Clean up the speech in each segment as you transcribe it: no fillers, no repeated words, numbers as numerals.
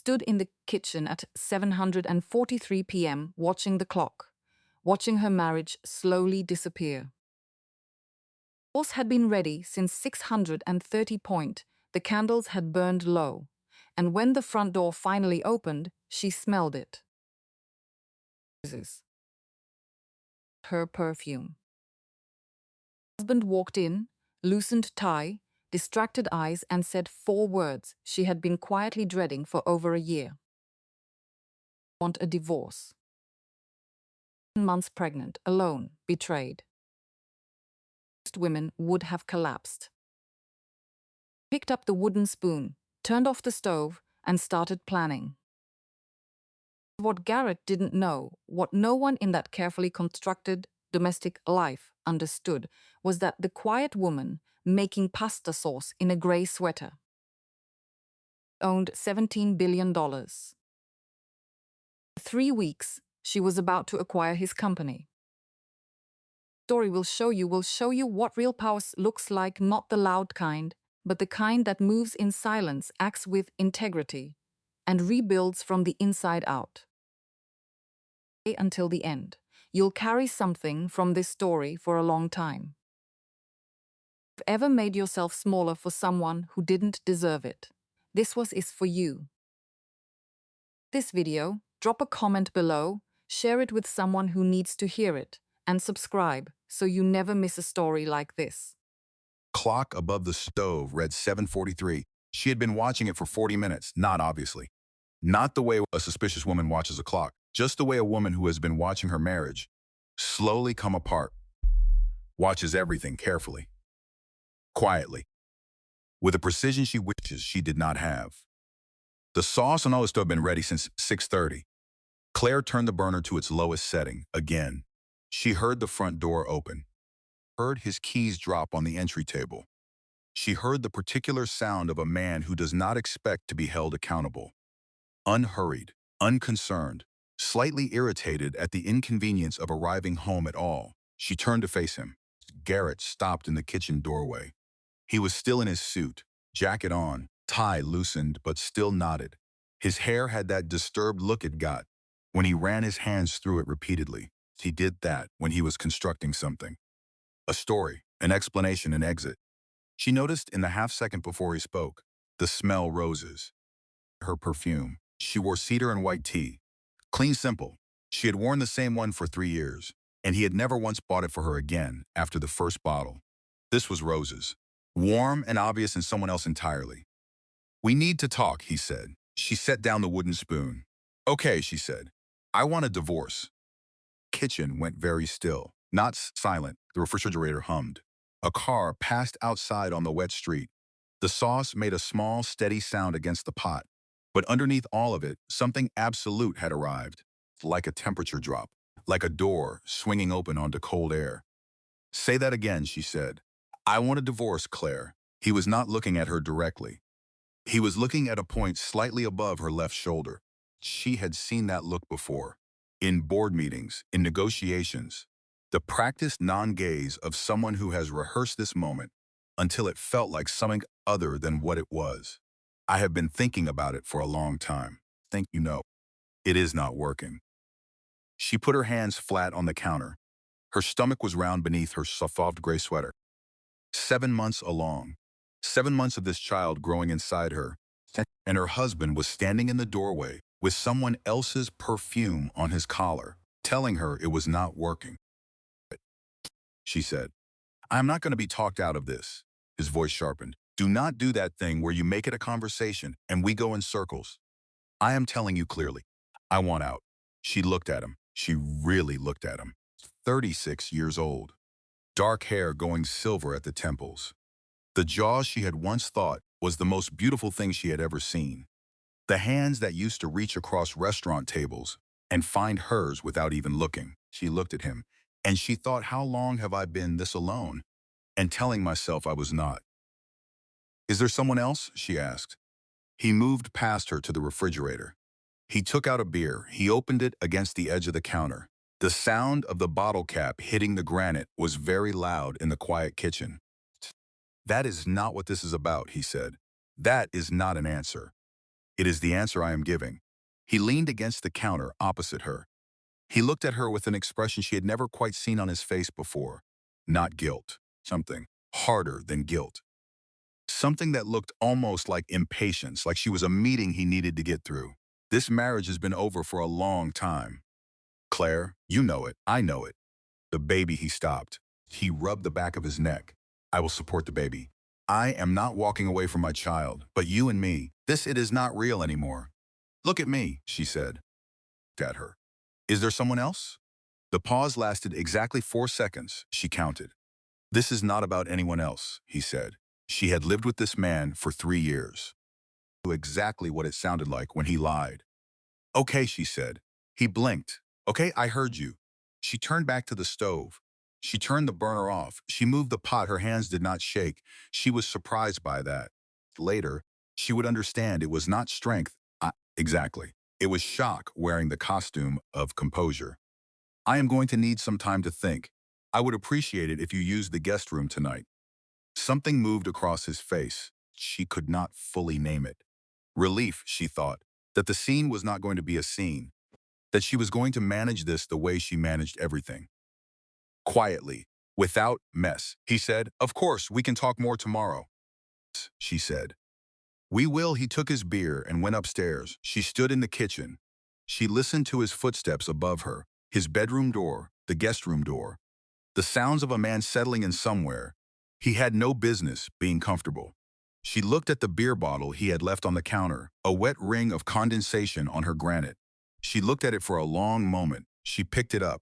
stood in the kitchen at 7:43 p.m. watching the clock, watching her marriage slowly disappear. The course had been ready since 630 point. The candles had burned low, and when the front door finally opened, she smelled it. Her perfume. Her husband walked in, loosened tie, distracted eyes, and said 4 words she had been quietly dreading for over a year. Want a divorce. 10 months pregnant, alone, betrayed. Most women would have collapsed. Picked up the wooden spoon, turned off the stove, and started planning. What Garrett didn't know, what no one in that carefully constructed domestic life understood, was that the quiet woman making pasta sauce in a grey sweater owned $17 billion. For 3 weeks, she was about to acquire his company. Story will show you what real power looks like, not the loud kind, but the kind that moves in silence, acts with integrity, and rebuilds from the inside out. Until the end, you'll carry something from this story for a long time. If you've ever made yourself smaller for someone who didn't deserve it, this is for you. This video, drop a comment below, share it with someone who needs to hear it, and subscribe so you never miss a story like this. Clock above the stove read 7:43. She had been watching it for 40 minutes, not obviously. Not the way a suspicious woman watches a clock, just the way a woman who has been watching her marriage slowly come apart watches everything carefully, quietly, with a precision she wishes she did not have. The sauce and all the stuff had been ready since 6:30. Claire turned the burner to its lowest setting again. She heard the front door open, heard his keys drop on the entry table. She heard the particular sound of a man who does not expect to be held accountable. Unhurried, unconcerned, slightly irritated at the inconvenience of arriving home at all, she turned to face him. Garrett stopped in the kitchen doorway. He was still in his suit, jacket on, tie loosened but still knotted. His hair had that disturbed look it got when he ran his hands through it repeatedly. He did that when he was constructing something. A story, an explanation, an exit. She noticed in the half-second before he spoke, the smell roses. Her perfume. She wore cedar and white tea. Clean, simple. She had worn the same one for 3 years, and he had never once bought it for her again after the first bottle. This was roses. Warm and obvious in someone else entirely. "We need to talk," he said. She set down the wooden spoon. "Okay," she said. "I want a divorce." Kitchen went very still, not silent. The refrigerator hummed. A car passed outside on the wet street. The sauce made a small, steady sound against the pot. But underneath all of it, something absolute had arrived, like a temperature drop, like a door swinging open onto cold air. "Say that again," she said. "I want a divorce, Claire." He was not looking at her directly. He was looking at a point slightly above her left shoulder. She had seen that look before. In board meetings, in negotiations. The practiced non-gaze of someone who has rehearsed this moment until it felt like something other than what it was. "I have been thinking about it for a long time. Think you know. It is not working." She put her hands flat on the counter. Her stomach was round beneath her soft gray sweater. 7 months along. 7 months of this child growing inside her. And her husband was standing in the doorway with someone else's perfume on his collar, telling her it was not working. She said, "I am not going to be talked out of this." His voice sharpened. "Do not do that thing where you make it a conversation and we go in circles. I am telling you clearly, I want out." She looked at him. She really looked at him. 36 years old. Dark hair going silver at the temples. The jaws she had once thought was the most beautiful thing she had ever seen. The hands that used to reach across restaurant tables and find hers without even looking. She looked at him, and she thought, how long have I been this alone? And telling myself I was not. "Is there someone else?" she asked. He moved past her to the refrigerator. He took out a beer. He opened it against the edge of the counter. The sound of the bottle cap hitting the granite was very loud in the quiet kitchen. "That is not what this is about," he said. "That is not an answer. It is the answer I am giving. He leaned against the counter opposite her. He looked at her with an expression she had never quite seen on his face before. Not guilt. Something harder than guilt. Something that looked almost like impatience, like she was a meeting he needed to get through. This marriage has been over for a long time. Claire, you know it. I know it. The baby, he stopped. He rubbed the back of his neck. I will support the baby. I am not walking away from my child, but you and me, it is not real anymore. Look at me, she said. Looked at her. Is there someone else? The pause lasted exactly 4 seconds, she counted. This is not about anyone else, he said. She had lived with this man for 3 years. Knew exactly what it sounded like when he lied. Okay, she said. He blinked. Okay, I heard you. She turned back to the stove. She turned the burner off. She moved the pot. Her hands did not shake. She was surprised by that. Later, she would understand it was not strength. Exactly. It was shock wearing the costume of composure. I am going to need some time to think. I would appreciate it if you used the guest room tonight. Something moved across his face. She could not fully name it. Relief, she thought, that the scene was not going to be a scene, that she was going to manage this the way she managed everything. Quietly, without mess, he said, "Of course, we can talk more tomorrow," she said. "We will." He took his beer and went upstairs. She stood in the kitchen. She listened to his footsteps above her, his bedroom door, the guest room door, the sounds of a man settling in somewhere. He had no business being comfortable. She looked at the beer bottle he had left on the counter, a wet ring of condensation on her granite. She looked at it for a long moment. She picked it up,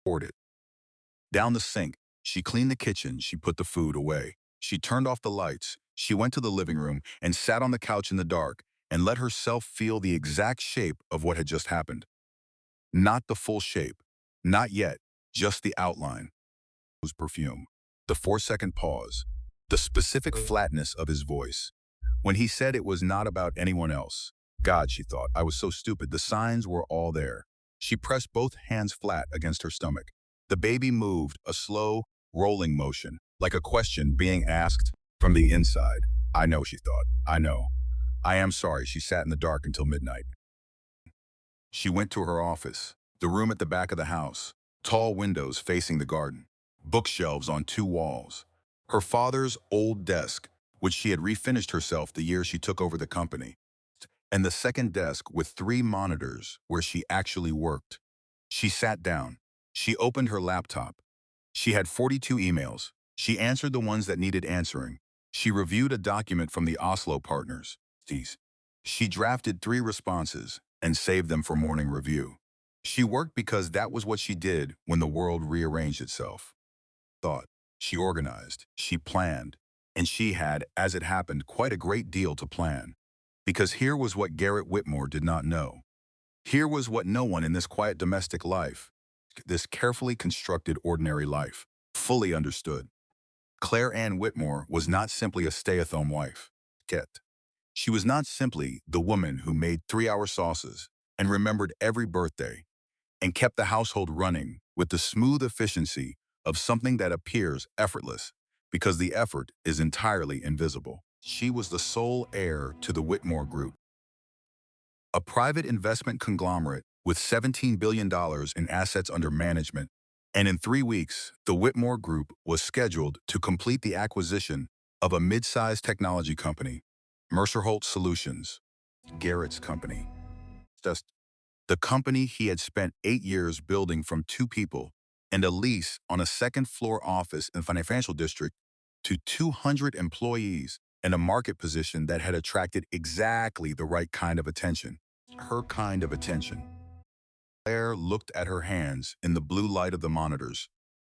poured it. Down the sink, she cleaned the kitchen, she put the food away. She turned off the lights. She went to the living room and sat on the couch in the dark and let herself feel the exact shape of what had just happened. Not the full shape. Not yet. Just the outline. His perfume. The 4-second pause. The specific flatness of his voice. When he said it was not about anyone else. God, she thought, I was so stupid. The signs were all there. She pressed both hands flat against her stomach. The baby moved, a slow, rolling motion, like a question being asked from the inside. I know, she thought. I know. I am sorry. She sat in the dark until midnight. She went to her office, the room at the back of the house, tall windows facing the garden, bookshelves on 2 walls, her father's old desk, which she had refinished herself the year she took over the company, and the second desk with 3 monitors where she actually worked. She sat down. She opened her laptop. She had 42 emails. She answered the ones that needed answering. She reviewed a document from the Oslo partners. She drafted 3 responses and saved them for morning review. She worked because that was what she did when the world rearranged itself. Thought. She organized. She planned. And she had, as it happened, quite a great deal to plan. Because here was what Garrett Whitmore did not know. Here was what no one in this quiet domestic life, this carefully constructed ordinary life, fully understood. Claire Ann Whitmore was not simply a stay-at-home wife. Get. She was not simply the woman who made 3-hour sauces and remembered every birthday and kept the household running with the smooth efficiency of something that appears effortless because the effort is entirely invisible. She was the sole heir to the Whitmore Group, a private investment conglomerate with $17 billion in assets under management. And in 3 weeks, the Whitmore Group was scheduled to complete the acquisition of a mid-sized technology company, Mercerholt Solutions, Garrett's company. Just the company he had spent 8 years building from 2 people and a lease on a second-floor office in the financial district to 200 employees and a market position that had attracted exactly the right kind of attention. Her kind of attention. Claire looked at her hands in the blue light of the monitors.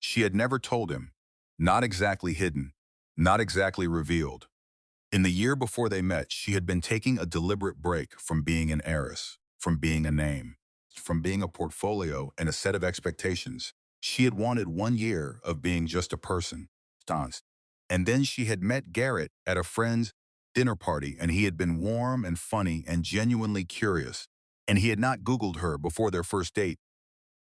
She had never told him, not exactly hidden, not exactly revealed. In the year before they met, she had been taking a deliberate break from being an heiress, from being a name, from being a portfolio and a set of expectations. She had wanted 1 year of being just a person. Stance. And then she had met Garrett at a friend's dinner party, and he had been warm and funny and genuinely curious. And he had not Googled her before their first date.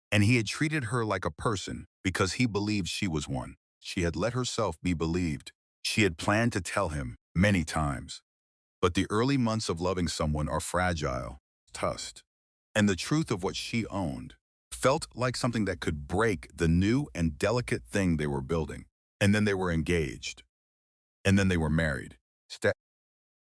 And he had treated her like a person because he believed she was one. She had let herself be believed. She had planned to tell him many times. But the early months of loving someone are fragile, trust, and the truth of what she owned felt like something that could break the new and delicate thing they were building. And then they were engaged, and then they were married.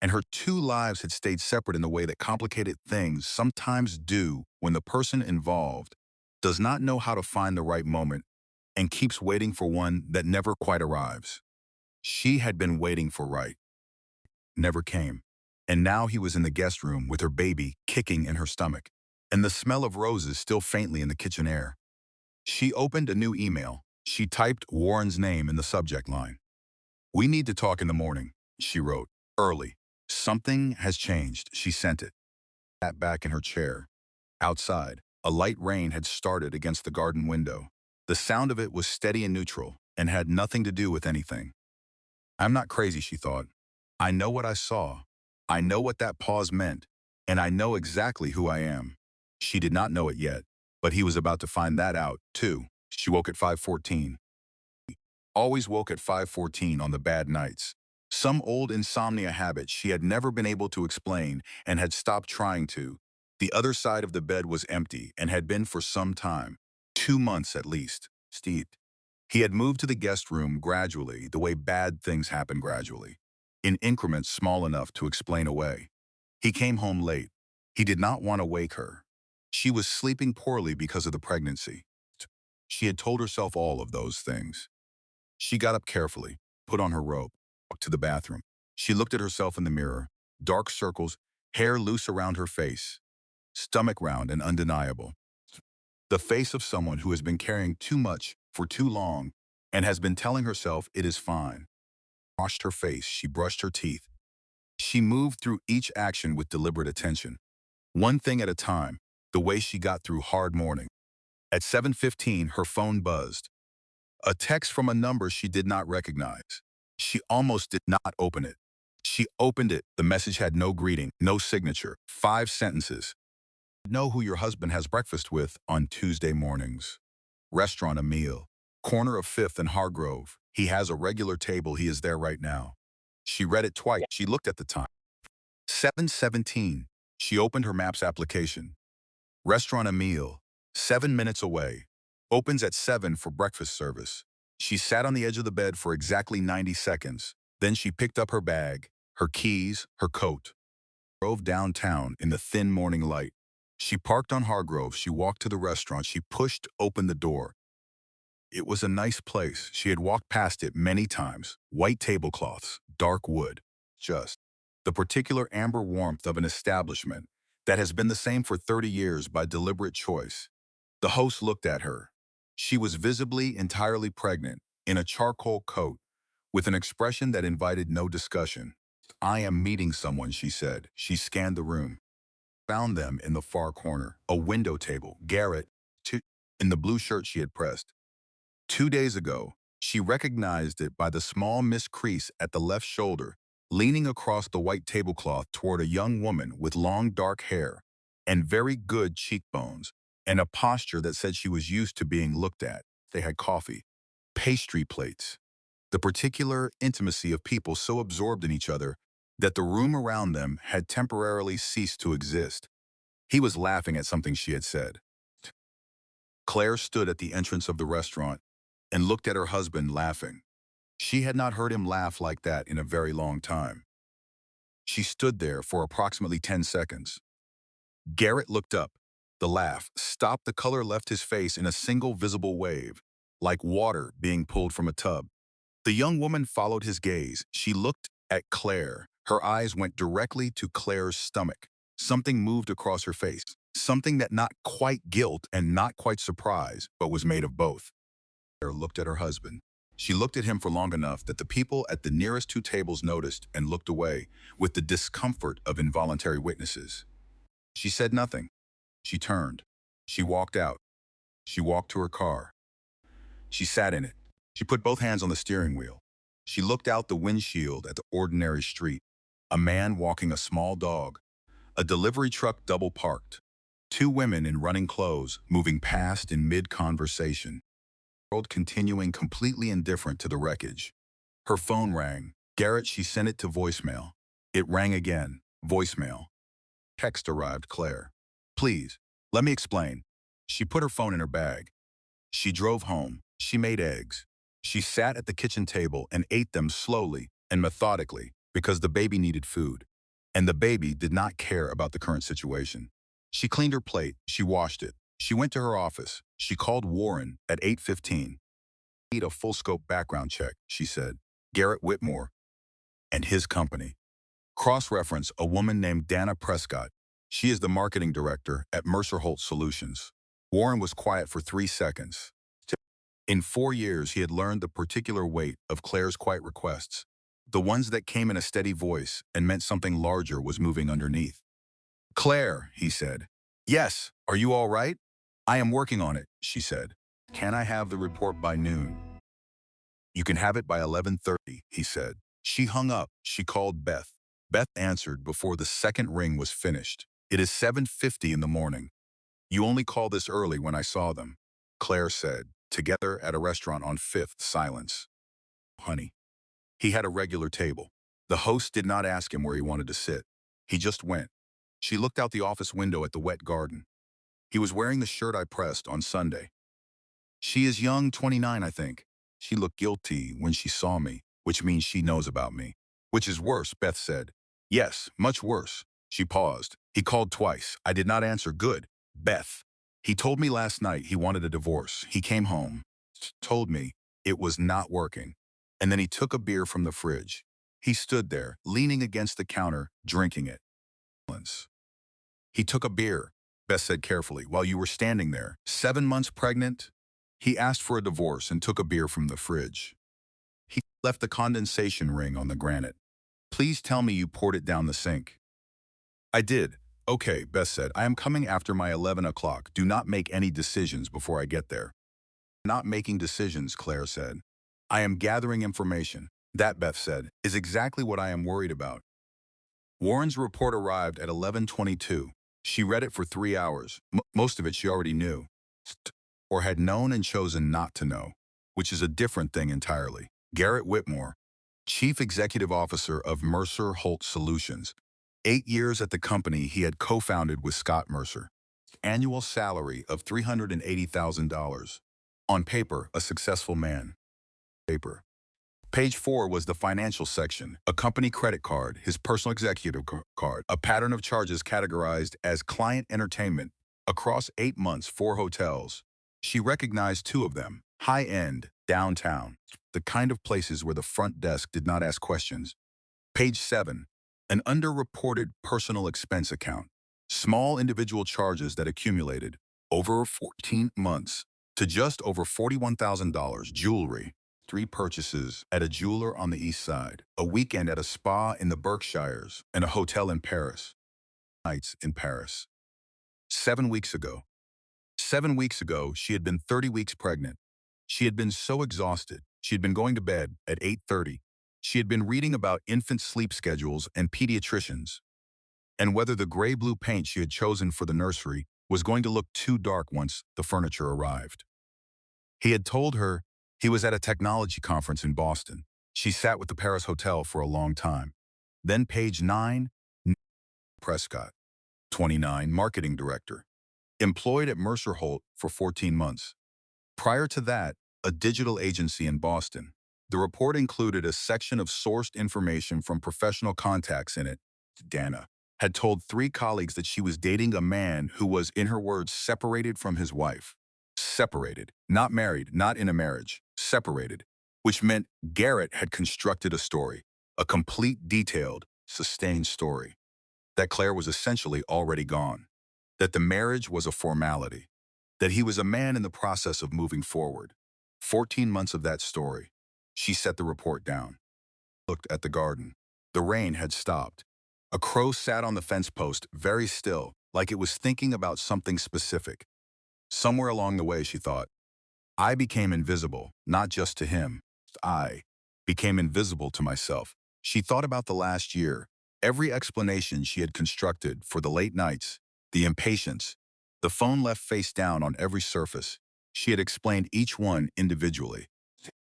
And her two lives had stayed separate in the way that complicated things sometimes do when the person involved does not know how to find the right moment and keeps waiting for one that never quite arrives. She had been waiting for right, never came. And now he was in the guest room with her baby kicking in her stomach, and the smell of roses still faintly in the kitchen air. She opened a new email. She typed Warren's name in the subject line. "We need to talk in the morning," she wrote, early. "Something has changed." She sent it. Sat back in her chair. Outside, a light rain had started against the garden window. The sound of it was steady and neutral and had nothing to do with anything. "I'm not crazy," she thought. "I know what I saw. I know what that pause meant, and I know exactly who I am." She did not know it yet, but he was about to find that out, too. She woke at 5:14. Always woke at 5:14 on the bad nights. Some old insomnia habit she had never been able to explain and had stopped trying to. The other side of the bed was empty and had been for some time, 2 months at least. Steve. He had moved to the guest room gradually, the way bad things happen gradually, in increments small enough to explain away. He came home late. He did not want to wake her. She was sleeping poorly because of the pregnancy. She had told herself all of those things. She got up carefully, put on her robe, walked to the bathroom. She looked at herself in the mirror. Dark circles, hair loose around her face, stomach round and undeniable. The face of someone who has been carrying too much for too long and has been telling herself it is fine. Washed her face, she brushed her teeth. She moved through each action with deliberate attention. One thing at a time, the way she got through hard morning. At 7:15, her phone buzzed. A text from a number she did not recognize. She almost did not open it. She opened it. The message had no greeting, no signature, 5 sentences. "Know who your husband has breakfast with on Tuesday mornings. Restaurant a meal. Corner of 5th and Hargrove. He has a regular table. He is there right now." She read it twice. She looked at the time. 7:17. She opened her Maps application. Restaurant a meal. 7 minutes away. Opens at 7 for breakfast service. She sat on the edge of the bed for exactly 90 seconds. Then she picked up her bag, her keys, her coat. Drove downtown in the thin morning light. She parked on Hargrove. She walked to the restaurant. She pushed open the door. It was a nice place. She had walked past it many times. White tablecloths, dark wood. Just the particular amber warmth of an establishment that has been the same for 30 years by deliberate choice. The host looked at her. She was visibly entirely pregnant, in a charcoal coat, with an expression that invited no discussion. "I am meeting someone," she said. She scanned the room. Found them in the far corner. A window table. Garrett, in the blue shirt she had pressed. 2 days ago, she recognized it by the small missed crease at the left shoulder, leaning across the white tablecloth toward a young woman with long dark hair and very good cheekbones, and a posture that said she was used to being looked at. They had coffee, pastry plates, the particular intimacy of people so absorbed in each other that the room around them had temporarily ceased to exist. He was laughing at something she had said. Claire stood at the entrance of the restaurant and looked at her husband laughing. She had not heard him laugh like that in a very long time. She stood there for approximately 10 seconds. Garrett looked up. The laugh stopped. The color left his face in a single visible wave, like water being pulled from a tub. The young woman followed his gaze. She looked at Claire. Her eyes went directly to Claire's stomach. Something moved across her face. Something that not quite guilt and not quite surprise, but was made of both. Claire looked at her husband. She looked at him for long enough that the people at the nearest two tables noticed and looked away with the discomfort of involuntary witnesses. She said nothing. She turned. She walked out. She walked to her car. She sat in it. She put both hands on the steering wheel. She looked out the windshield at the ordinary street. A man walking a small dog. A delivery truck double parked. Two women in running clothes moving past in mid-conversation. World continuing completely indifferent to the wreckage. Her phone rang. Garrett, she sent it to voicemail. It rang again. Voicemail. Text arrived, Claire. Please, let me explain. She put her phone in her bag. She drove home. She made eggs. She sat at the kitchen table and ate them slowly and methodically because the baby needed food. And the baby did not care about the current situation. She cleaned her plate. She washed it. She went to her office. She called Warren at 8:15. Need a full-scope background check, she said. Garrett Whitmore and his company. Cross-reference a woman named Dana Prescott. She is the marketing director at Mercer Holt Solutions. Warren was quiet for 3 seconds. In 4 years, he had learned the particular weight of Claire's quiet requests, the ones that came in a steady voice and meant something larger was moving underneath. Claire, he said. Yes, are you all right? I am working on it, she said. Can I have the report by noon? You can have it by 11:30, he said. She hung up. She called Beth. Beth answered before the second ring was finished. It is 7:50 in the morning. You only called this early when I saw them, Claire said, together at a restaurant on 5th. Silence. Honey. He had a regular table. The host did not ask him where he wanted to sit. He just went. She looked out the office window at the wet garden. He was wearing the shirt I pressed on Sunday. She is young, 29, I think. She looked guilty when she saw me, which means she knows about me. Which is worse, Beth said. Yes, much worse. She paused. He called twice. I did not answer. Good. Beth. He told me last night he wanted a divorce. He came home, told me it was not working. And then he took a beer from the fridge. He stood there, leaning against the counter, drinking it. He took a beer, Beth said carefully, while you were standing there, 7 months pregnant. He asked for a divorce and took a beer from the fridge. He left the condensation ring on the granite. Please tell me you poured it down the sink. I did. Okay, Beth said. I am coming after my 11 o'clock. Do not make any decisions before I get there. Not making decisions, Claire said. I am gathering information. That, Beth said, is exactly what I am worried about. Warren's report arrived at 11:22. She read it for 3 hours. Most of it she already knew, or had known and chosen not to know, which is a different thing entirely. Garrett Whitmore, Chief Executive Officer of Mercer Holt Solutions. 8 years at the company he had co-founded with Scott Mercer. Annual salary of $380,000. On paper, a successful man. Paper. Page 4 was the financial section, a company credit card, his personal executive card, a pattern of charges categorized as client entertainment across 8 months, 4 hotels. She recognized 2 of them, high-end, downtown, the kind of places where the front desk did not ask questions. Page 7, an underreported personal expense account, small individual charges that accumulated over 14 months to just over $41,000, jewelry. 3 purchases at a jeweler on the east side, a weekend at a spa in the Berkshires, and a hotel in Paris. Nights in Paris. 7 weeks ago. 7 weeks ago, she had been 30 weeks pregnant. She had been so exhausted. She had been going to bed at 8:30. She had been reading about infant sleep schedules and pediatricians, and whether the gray-blue paint she had chosen for the nursery was going to look too dark once the furniture arrived. He had told her he was at a technology conference in Boston. She sat with the Paris hotel for a long time. Then page 9, Prescott, 29, marketing director, employed at Mercer Holt for 14 months. Prior to that, a digital agency in Boston. The report included a section of sourced information from professional contacts in it. Dana had told 3 colleagues that she was dating a man who was, in her words, separated from his wife. Separated, not married, not in a marriage, separated, which meant Garrett had constructed a story, a complete, detailed, sustained story, that Claire was essentially already gone, that the marriage was a formality, that he was a man in the process of moving forward. 14 months of that story. She set the report down, looked at the garden. The rain had stopped. A crow sat on the fence post, very still, like it was thinking about something specific. Somewhere along the way, she thought, I became invisible, not just to him. I became invisible to myself. She thought about the last year, every explanation she had constructed for the late nights, the impatience, the phone left face down on every surface. She had explained each one individually.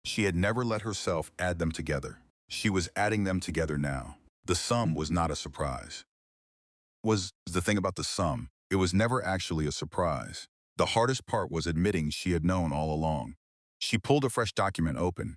She had never let herself add them together. She was adding them together now. The sum was not a surprise. Was the thing about the sum, it was never actually a surprise. The hardest part was admitting she had known all along. She pulled a fresh document open.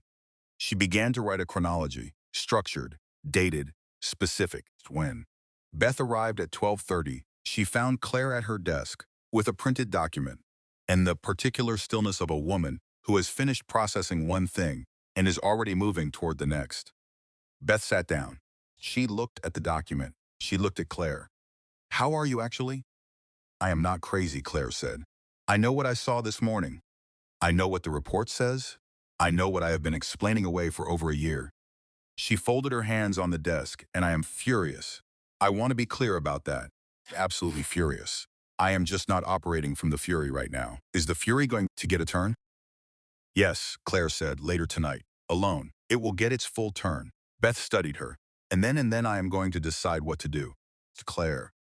She began to write a chronology, structured, dated, specific. When Beth arrived at 12:30, she found Claire at her desk with a printed document and the particular stillness of a woman who has finished processing one thing and is already moving toward the next. Beth sat down. She looked at the document. She looked at Claire. "How are you actually?" "I am not crazy," Claire said. "I know what I saw this morning. I know what the report says. I know what I have been explaining away for over a year." She folded her hands on the desk, and I am furious. I want to be clear about that. Absolutely furious. I am just not operating from the fury right now. Is the fury going to get a turn? Yes, Claire said, later tonight. Alone. It will get its full turn. Beth studied her. And then I am going to decide what to do. Claire.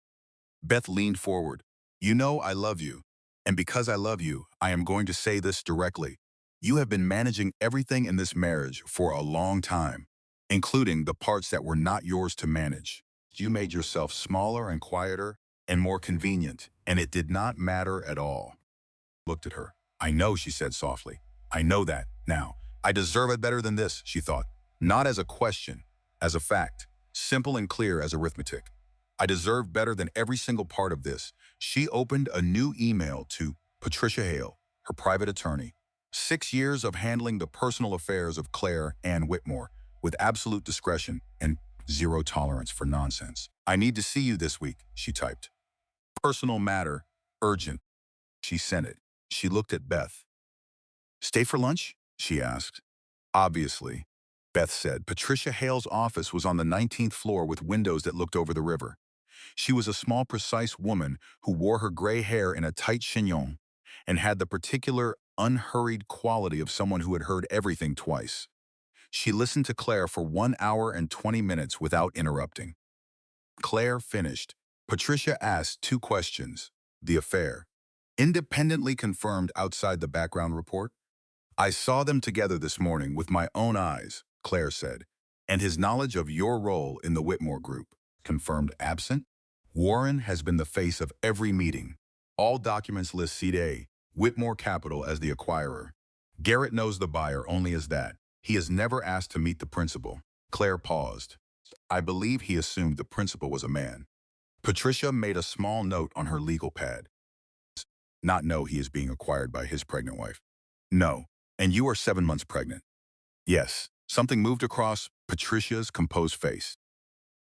Beth leaned forward. "You know I love you. And because I love you, I am going to say this directly. You have been managing everything in this marriage for a long time, including the parts that were not yours to manage. You made yourself smaller and quieter and more convenient, and it did not matter at all." Looked at her. "I know," she said softly. "I know that now. I deserve it better than this," she thought. Not as a question, as a fact, simple and clear as arithmetic. "I deserve better than every single part of this." She opened a new email to Patricia Hale, her private attorney. 6 years of handling the personal affairs of Claire Ann Whitmore with absolute discretion and zero tolerance for nonsense. "I need to see you this week," she typed. "Personal matter, urgent." She sent it. She looked at Beth. "Stay for lunch?" she asked. "Obviously," Beth said. Patricia Hale's office was on the 19th floor with windows that looked over the river. She was a small, precise woman who wore her gray hair in a tight chignon and had the particular unhurried quality of someone who had heard everything twice. She listened to Claire for 1 hour and 20 minutes without interrupting. Claire finished. Patricia asked 2 questions. The affair, independently confirmed outside the background report. "I saw them together this morning with my own eyes," Claire said, "and his knowledge of your role in the Whitmore Group, confirmed absent. Warren has been the face of every meeting. All documents list CDA, Whitmore Capital as the acquirer. Garrett knows the buyer only as that. He has never asked to meet the principal." Claire paused. "I believe he assumed the principal was a man." Patricia made a small note on her legal pad. "Not know he is being acquired by his pregnant wife." "No. And you are 7 months pregnant." "Yes." Something moved across Patricia's composed face.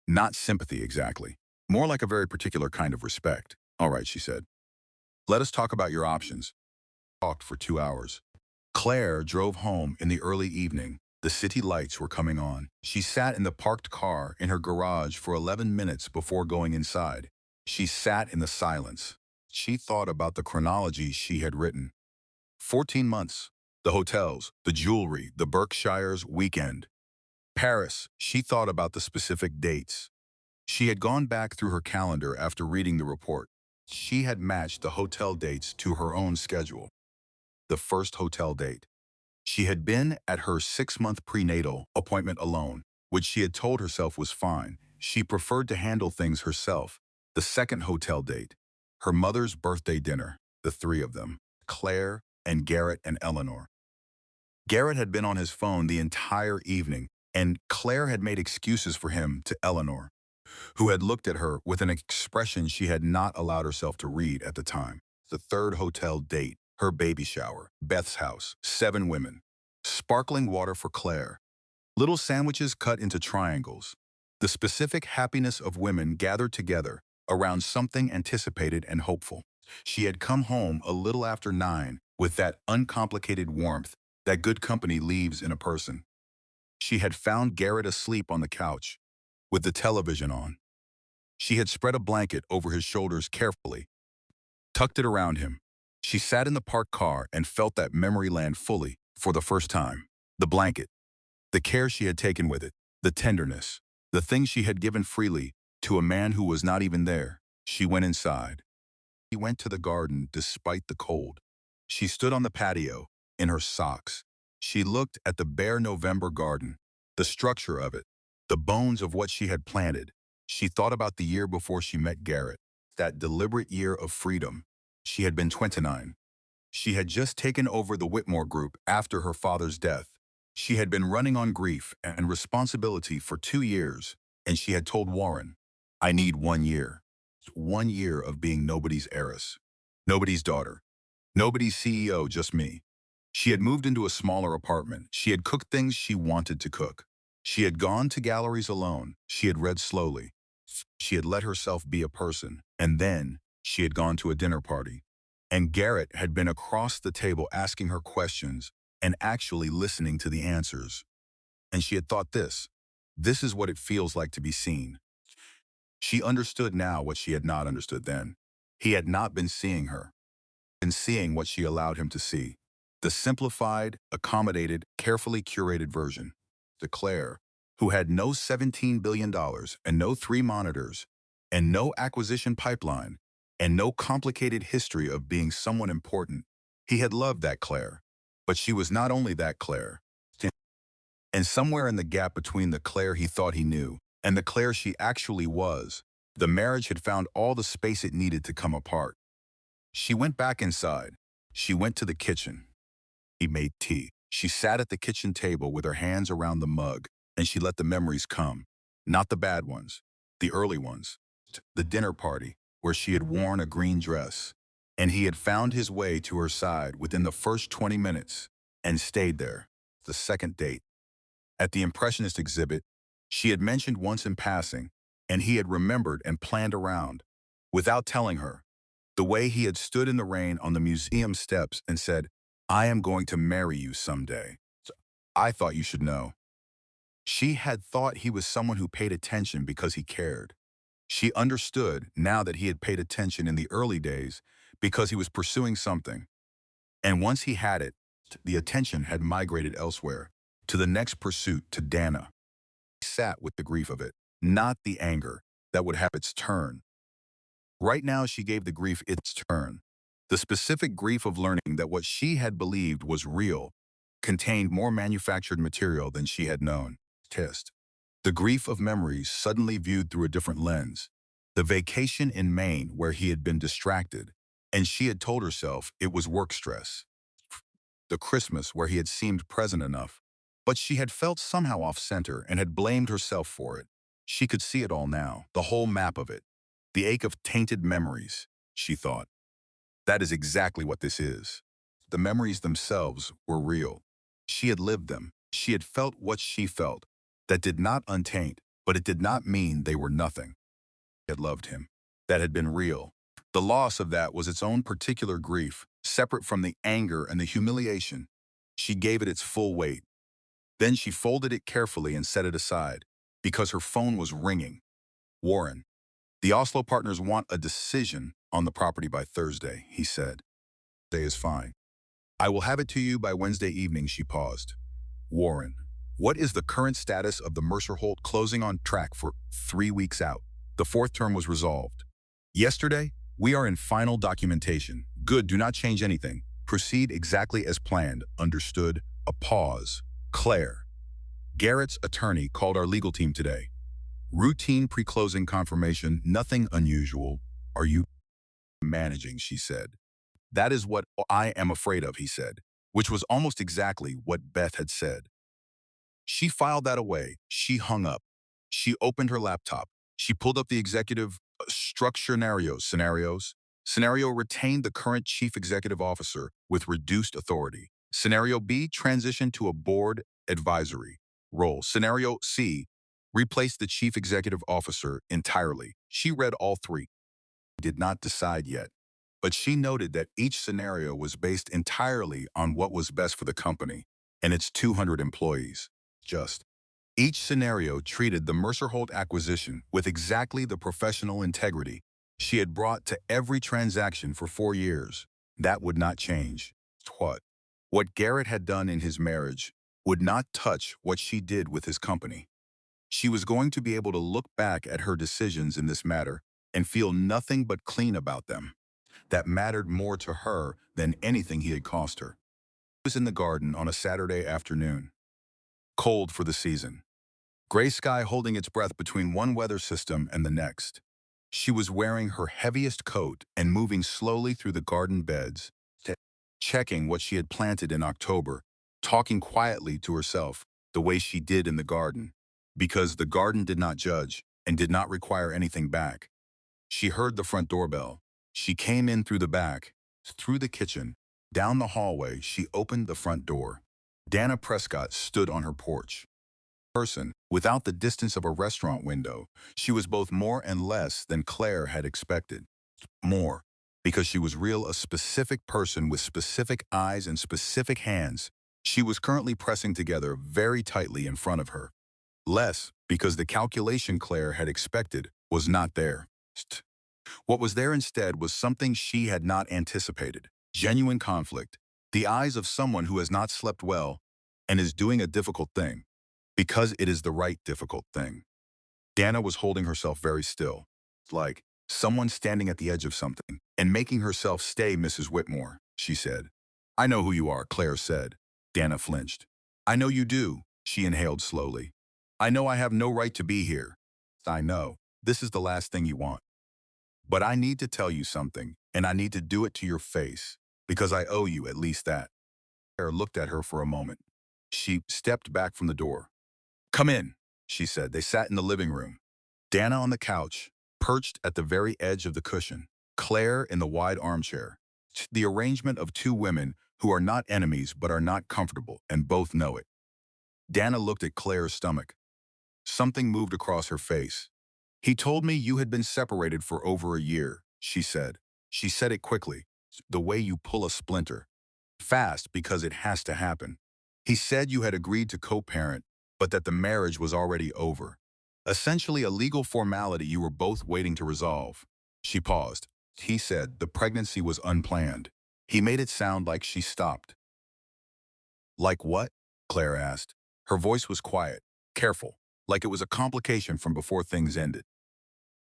Not sympathy exactly. More like a very particular kind of respect. "All right," she said. "Let us talk about your options." Talked for 2 hours. Claire drove home in the early evening. The city lights were coming on. She sat in the parked car in her garage for 11 minutes before going inside. She sat in the silence. She thought about the chronology she had written. 14 months. The hotels, the jewelry, the Berkshires weekend. Paris. She thought about the specific dates. She had gone back through her calendar after reading the report. She had matched the hotel dates to her own schedule. The first hotel date. She had been at her 6-month prenatal appointment alone, which she had told herself was fine. She preferred to handle things herself. The second hotel date. Her mother's birthday dinner. The three of them. Claire and Garrett and Eleanor. Garrett had been on his phone the entire evening, and Claire had made excuses for him to Eleanor, who had looked at her with an expression she had not allowed herself to read at the time. The third hotel date, her baby shower, Beth's house, 7 women. Sparkling water for Claire. Little sandwiches cut into triangles. The specific happiness of women gathered together around something anticipated and hopeful. She had come home a little after 9 with that uncomplicated warmth that good company leaves in a person. She had found Garrett asleep on the couch, with the television on. She had spread a blanket over his shoulders carefully, tucked it around him. She sat in the parked car and felt that memory land fully for the first time. The blanket, the care she had taken with it, the tenderness, the things she had given freely to a man who was not even there. She went inside. He went to the garden despite the cold. She stood on the patio in her socks. She looked at the bare November garden, the structure of it, the bones of what she had planted. She thought about the year before she met Garrett, that deliberate year of freedom. She had been 29. She had just taken over the Whitmore Group after her father's death. She had been running on grief and responsibility for 2 years, and she had told Warren, I need 1 year. 1 year of being nobody's heiress, nobody's daughter, nobody's CEO, just me. She had moved into a smaller apartment. She had cooked things she wanted to cook. She had gone to galleries alone. She had read slowly. She had let herself be a person. And then she had gone to a dinner party. And Garrett had been across the table asking her questions and actually listening to the answers. And she had thought this is what it feels like to be seen. She understood now what she had not understood then. He had not been seeing her, been seeing what she allowed him to see. The simplified, accommodated, carefully curated version. To Claire, who had no $17 billion and no 3 monitors and no acquisition pipeline and no complicated history of being someone important. He had loved that Claire. But she was not only that Claire. And somewhere in the gap between the Claire he thought he knew and the Claire she actually was, the marriage had found all the space it needed to come apart. She went back inside. She went to the kitchen. He made tea. She sat at the kitchen table with her hands around the mug, and she let the memories come. Not the bad ones, the early ones. The dinner party, where she had worn a green dress, and he had found his way to her side within the first 20 minutes and stayed there. The second date. At the Impressionist exhibit, she had mentioned once in passing, and he had remembered and planned around, without telling her, the way he had stood in the rain on the museum steps and said, I am going to marry you someday. I thought you should know. She had thought he was someone who paid attention because he cared. She understood now that he had paid attention in the early days because he was pursuing something. And once he had it, the attention had migrated elsewhere, to the next pursuit, to Dana. He sat with the grief of it, not the anger that would have its turn. Right now she gave the grief its turn. The specific grief of learning that what she had believed was real contained more manufactured material than she had known. Test. The grief of memories suddenly viewed through a different lens. The vacation in Maine where he had been distracted, and she had told herself it was work stress. The Christmas where he had seemed present enough, but she had felt somehow off-center and had blamed herself for it. She could see it all now, the whole map of it. The ache of tainted memories, she thought. That is exactly what this is. The memories themselves were real. She had lived them. She had felt what she felt. That did not untaint, but it did not mean they were nothing. She had loved him. That had been real. The loss of that was its own particular grief, separate from the anger and the humiliation. She gave it its full weight. Then she folded it carefully and set it aside, because her phone was ringing. Warren. The Oslo partners want a decision on the property by Thursday, he said. Thursday is fine. I will have it to you by Wednesday evening, she paused. Warren, what is the current status of the Mercer Holt closing on track for 3 weeks out? The fourth term was resolved. Yesterday, we are in final documentation. Good, do not change anything. Proceed exactly as planned. Understood. A pause. Claire. Garrett's attorney called our legal team today. Routine pre-closing confirmation, nothing unusual. Are you managing, she said. That is what I am afraid of, he said, which was almost exactly what Beth had said. She filed that away. She hung up. She opened her laptop. She pulled up the executive structure scenarios. Scenario retained the current chief executive officer with reduced authority. Scenario B transitioned to a board advisory role. Scenario C replaced the chief executive officer entirely. She read all three. Did not decide yet. But she noted that each scenario was based entirely on what was best for the company and its 200 employees. Just. Each scenario treated the Mercer Holt acquisition with exactly the professional integrity she had brought to every transaction for 4 years. That would not change. What? What Garrett had done in his marriage would not touch what she did with his company. She was going to be able to look back at her decisions in this matter and feel nothing but clean about them. That mattered more to her than anything he had cost her. He was in the garden on a Saturday afternoon. Cold for the season. Gray sky holding its breath between one weather system and the next. She was wearing her heaviest coat and moving slowly through the garden beds, checking what she had planted in October, talking quietly to herself the way she did in the garden, because the garden did not judge and did not require anything back. She heard the front doorbell. She came in through the back, through the kitchen, down the hallway. She opened the front door. Dana Prescott stood on her porch. Person, without the distance of a restaurant window, she was both more and less than Claire had expected. More, because she was real, a specific person with specific eyes and specific hands she was currently pressing together very tightly in front of her. Less, because the calculation Claire had expected was not there. What was there instead was something she had not anticipated. Genuine conflict. The eyes of someone who has not slept well and is doing a difficult thing, because it is the right difficult thing. Dana was holding herself very still, like someone standing at the edge of something, and making herself stay, Mrs. Whitmore, she said. I know who you are, Claire said. Dana flinched. I know you do, she inhaled slowly. I know I have no right to be here. I know. This is the last thing you want. But I need to tell you something, and I need to do it to your face, because I owe you at least that. Claire looked at her for a moment. She stepped back from the door. Come in, she said. They sat in the living room. Dana on the couch, perched at the very edge of the cushion. Claire in the wide armchair. The arrangement of two women who are not enemies but are not comfortable, and both know it. Dana looked at Claire's stomach. Something moved across her face. He told me you had been separated for over a year, she said. She said it quickly, the way you pull a splinter. Fast, because it has to happen. He said you had agreed to co-parent, but that the marriage was already over. Essentially a legal formality you were both waiting to resolve. She paused. He said the pregnancy was unplanned. He made it sound like she stopped. Like what? Claire asked. Her voice was quiet, careful, like it was a complication from before things ended.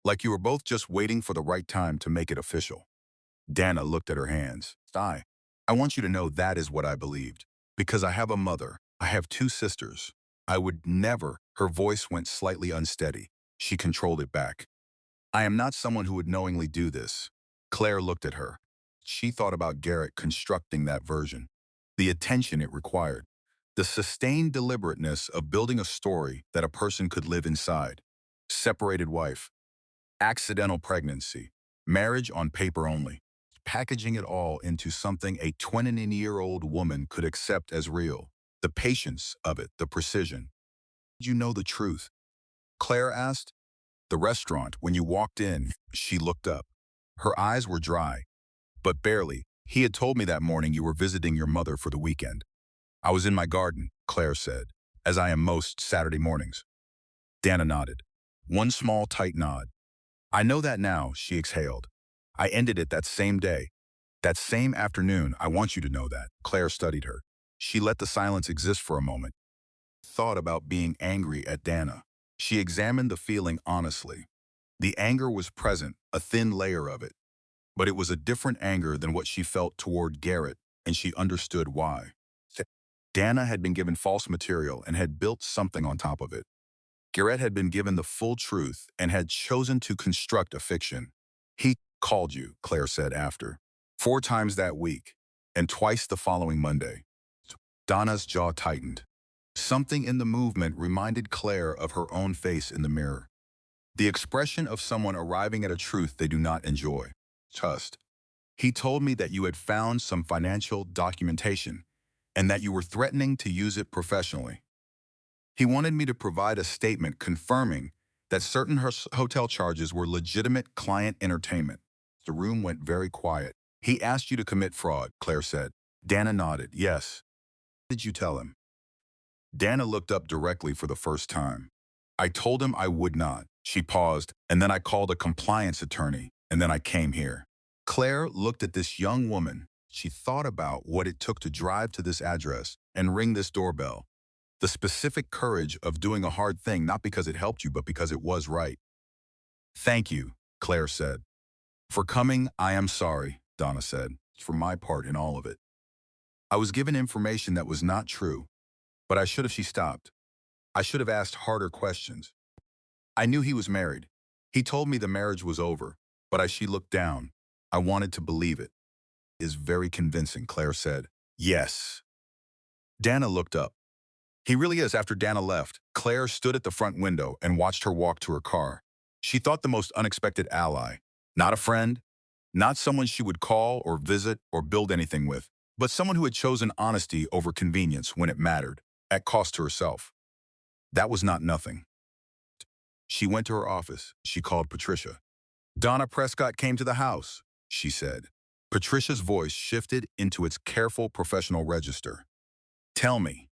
Like you were both just waiting for the right time to make it official. Dana looked at her hands. I want you to know that is what I believed. Because I have a mother. I have two sisters. I would never. Her voice went slightly unsteady. She controlled it back. I am not someone who would knowingly do this. Claire looked at her. She thought about Garrett constructing that version. The attention it required. The sustained deliberateness of building a story that a person could live inside. Separated wife. Accidental pregnancy. Marriage on paper only. Packaging it all into something a 20-year-old woman could accept as real. The patience of it, the precision. Did you know the truth? Claire asked. The restaurant, when you walked in, she looked up. Her eyes were dry, but barely. He had told me that morning you were visiting your mother for the weekend. I was in my garden, Claire said, as I am most Saturday mornings. Dana nodded. One small, tight nod. I know that now, she exhaled. I ended it that same day. That same afternoon, I want you to know that. Claire studied her. She let the silence exist for a moment. Thought about being angry at Dana. She examined the feeling honestly. The anger was present, a thin layer of it. But it was a different anger than what she felt toward Garrett, and she understood why. Dana had been given false material and had built something on top of it. Garrett had been given the full truth and had chosen to construct a fiction. He called you, Claire said after. 4 times that week, and twice the following Monday. Donna's jaw tightened. Something in the movement reminded Claire of her own face in the mirror. The expression of someone arriving at a truth they do not enjoy. Trust. He told me that you had found some financial documentation and that you were threatening to use it professionally. He wanted me to provide a statement confirming that certain hotel charges were legitimate client entertainment. The room went very quiet. He asked you to commit fraud, Claire said. Dana nodded. Yes. What did you tell him? Dana looked up directly for the first time. I told him I would not. She paused, and then I called a compliance attorney, and then I came here. Claire looked at this young woman. She thought about what it took to drive to this address and ring this doorbell. The specific courage of doing a hard thing, not because it helped you, but because it was right. Thank you, Claire said. For coming, I am sorry, Donna said, for my part in all of it. I was given information that was not true, but I should have. She stopped. I should have asked harder questions. I knew he was married. He told me the marriage was over, but as she looked down, I wanted to believe it. Is very convincing, Claire said. Yes. Dana looked up. He really is. After Dana left, Claire stood at the front window and watched her walk to her car. She thought the most unexpected ally. Not a friend, not someone she would call or visit or build anything with, but someone who had chosen honesty over convenience when it mattered, at cost to herself. That was not nothing. She went to her office. She called Patricia. Donna Prescott came to the house, she said. Patricia's voice shifted into its careful professional register. Tell me.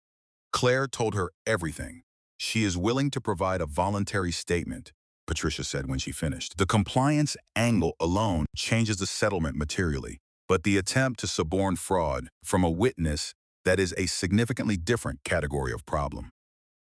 Claire told her everything. She is willing to provide a voluntary statement, Patricia said when she finished. The compliance angle alone changes the settlement materially, but the attempt to suborn fraud from a witness, that is a significantly different category of problem.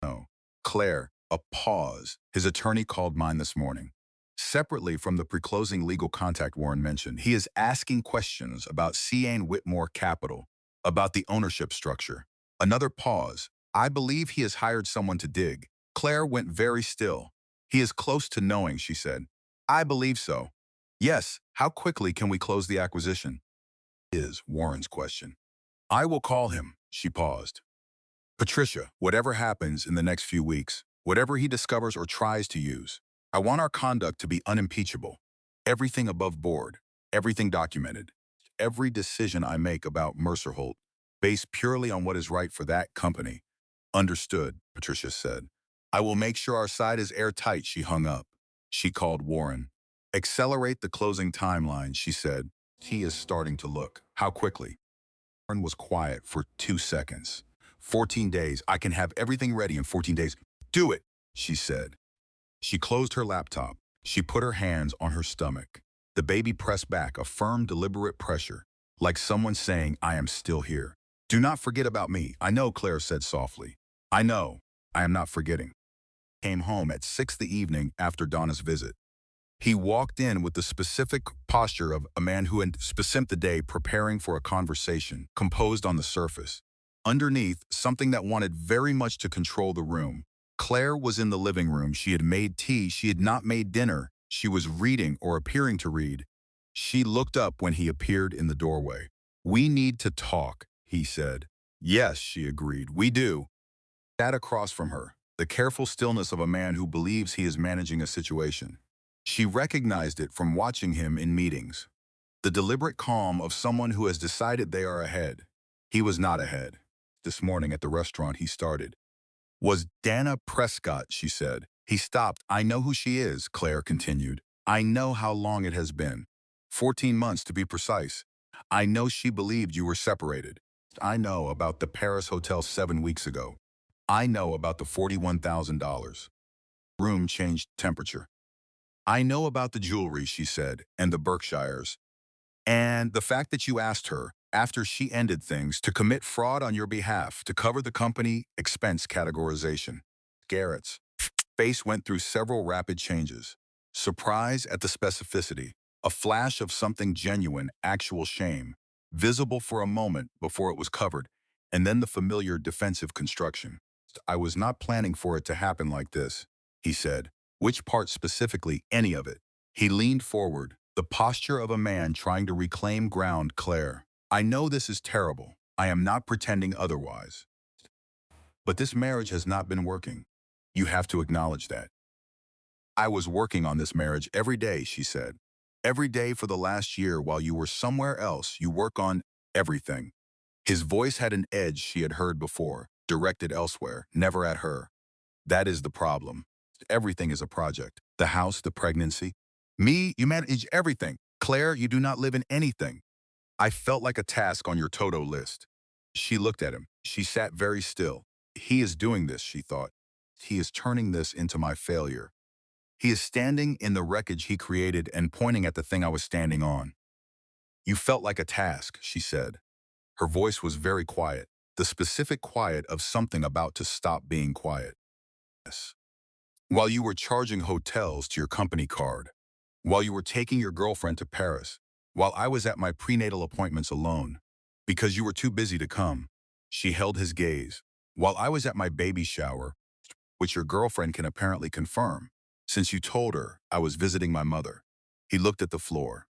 No. Claire, a pause. His attorney called mine this morning. Separately from the pre-closing legal contact Warren mentioned, he is asking questions about Cian Whitmore Capital, about the ownership structure. Another pause. I believe he has hired someone to dig. Claire went very still. He is close to knowing, she said. I believe so. Yes, how quickly can we close the acquisition? Is Warren's question. I will call him, she paused. Patricia, whatever happens in the next few weeks, whatever he discovers or tries to use, I want our conduct to be unimpeachable. Everything above board, everything documented, every decision I make about Mercer Holt, based purely on what is right for that company. Understood, Patricia said. I will make sure our side is airtight, she hung up. She called Warren. Accelerate the closing timeline, she said. He is starting to look. How quickly? Warren was quiet for 2 seconds. 14 days. I can have everything ready in 14 days. Do it, she said. She closed her laptop. She put her hands on her stomach. The baby pressed back, a firm, deliberate pressure, like someone saying, I am still here. Do not forget about me. I know, Claire said softly. I know. I am not forgetting. Came home at 6 the evening after Donna's visit. He walked in with the specific posture of a man who had spent the day preparing for a conversation, composed on the surface. Underneath, something that wanted very much to control the room. Claire was in the living room. She had made tea. She had not made dinner. She was reading or appearing to read. She looked up when he appeared in the doorway. We need to talk, he said. Yes, she agreed. We do. Sat across from her, the careful stillness of a man who believes he is managing a situation. She recognized it from watching him in meetings. The deliberate calm of someone who has decided they are ahead. He was not ahead. This morning at the restaurant he started. Was Dana Prescott, she said. He stopped. I know who she is, Claire continued. I know how long it has been. 14 months to be precise. I know she believed you were separated. I know about the Paris hotel 7 weeks ago. I know about the $41,000. Room changed temperature. I know about the jewelry, she said, and the Berkshires. And the fact that you asked her, after she ended things, to commit fraud on your behalf to cover the company expense categorization. Garrett's face went through several rapid changes. Surprise at the specificity, a flash of something genuine, actual shame, visible for a moment before it was covered, and then the familiar defensive construction. I was not planning for it to happen like this, he said. Which part specifically, any of it? He leaned forward, the posture of a man trying to reclaim ground. Claire, I know this is terrible. I am not pretending otherwise. But this marriage has not been working. You have to acknowledge that. I was working on this marriage every day, she said. Every day for the last year while you were somewhere else, you work on everything. His voice had an edge she had heard before, directed elsewhere, never at her. That is the problem. Everything is a project. The house, the pregnancy. Me, you manage everything. Claire, you do not live in anything. I felt like a task on your Toto list. She looked at him. She sat very still. He is doing this, she thought. He is turning this into my failure. He is standing in the wreckage he created and pointing at the thing I was standing on. You felt like a task, she said. Her voice was very quiet, the specific quiet of something about to stop being quiet. Yes. While you were charging hotels to your company card, while you were taking your girlfriend to Paris, while I was at my prenatal appointments alone, because you were too busy to come. She held his gaze. While I was at my baby shower, which your girlfriend can apparently confirm, since you told her I was visiting my mother. He looked at the floor.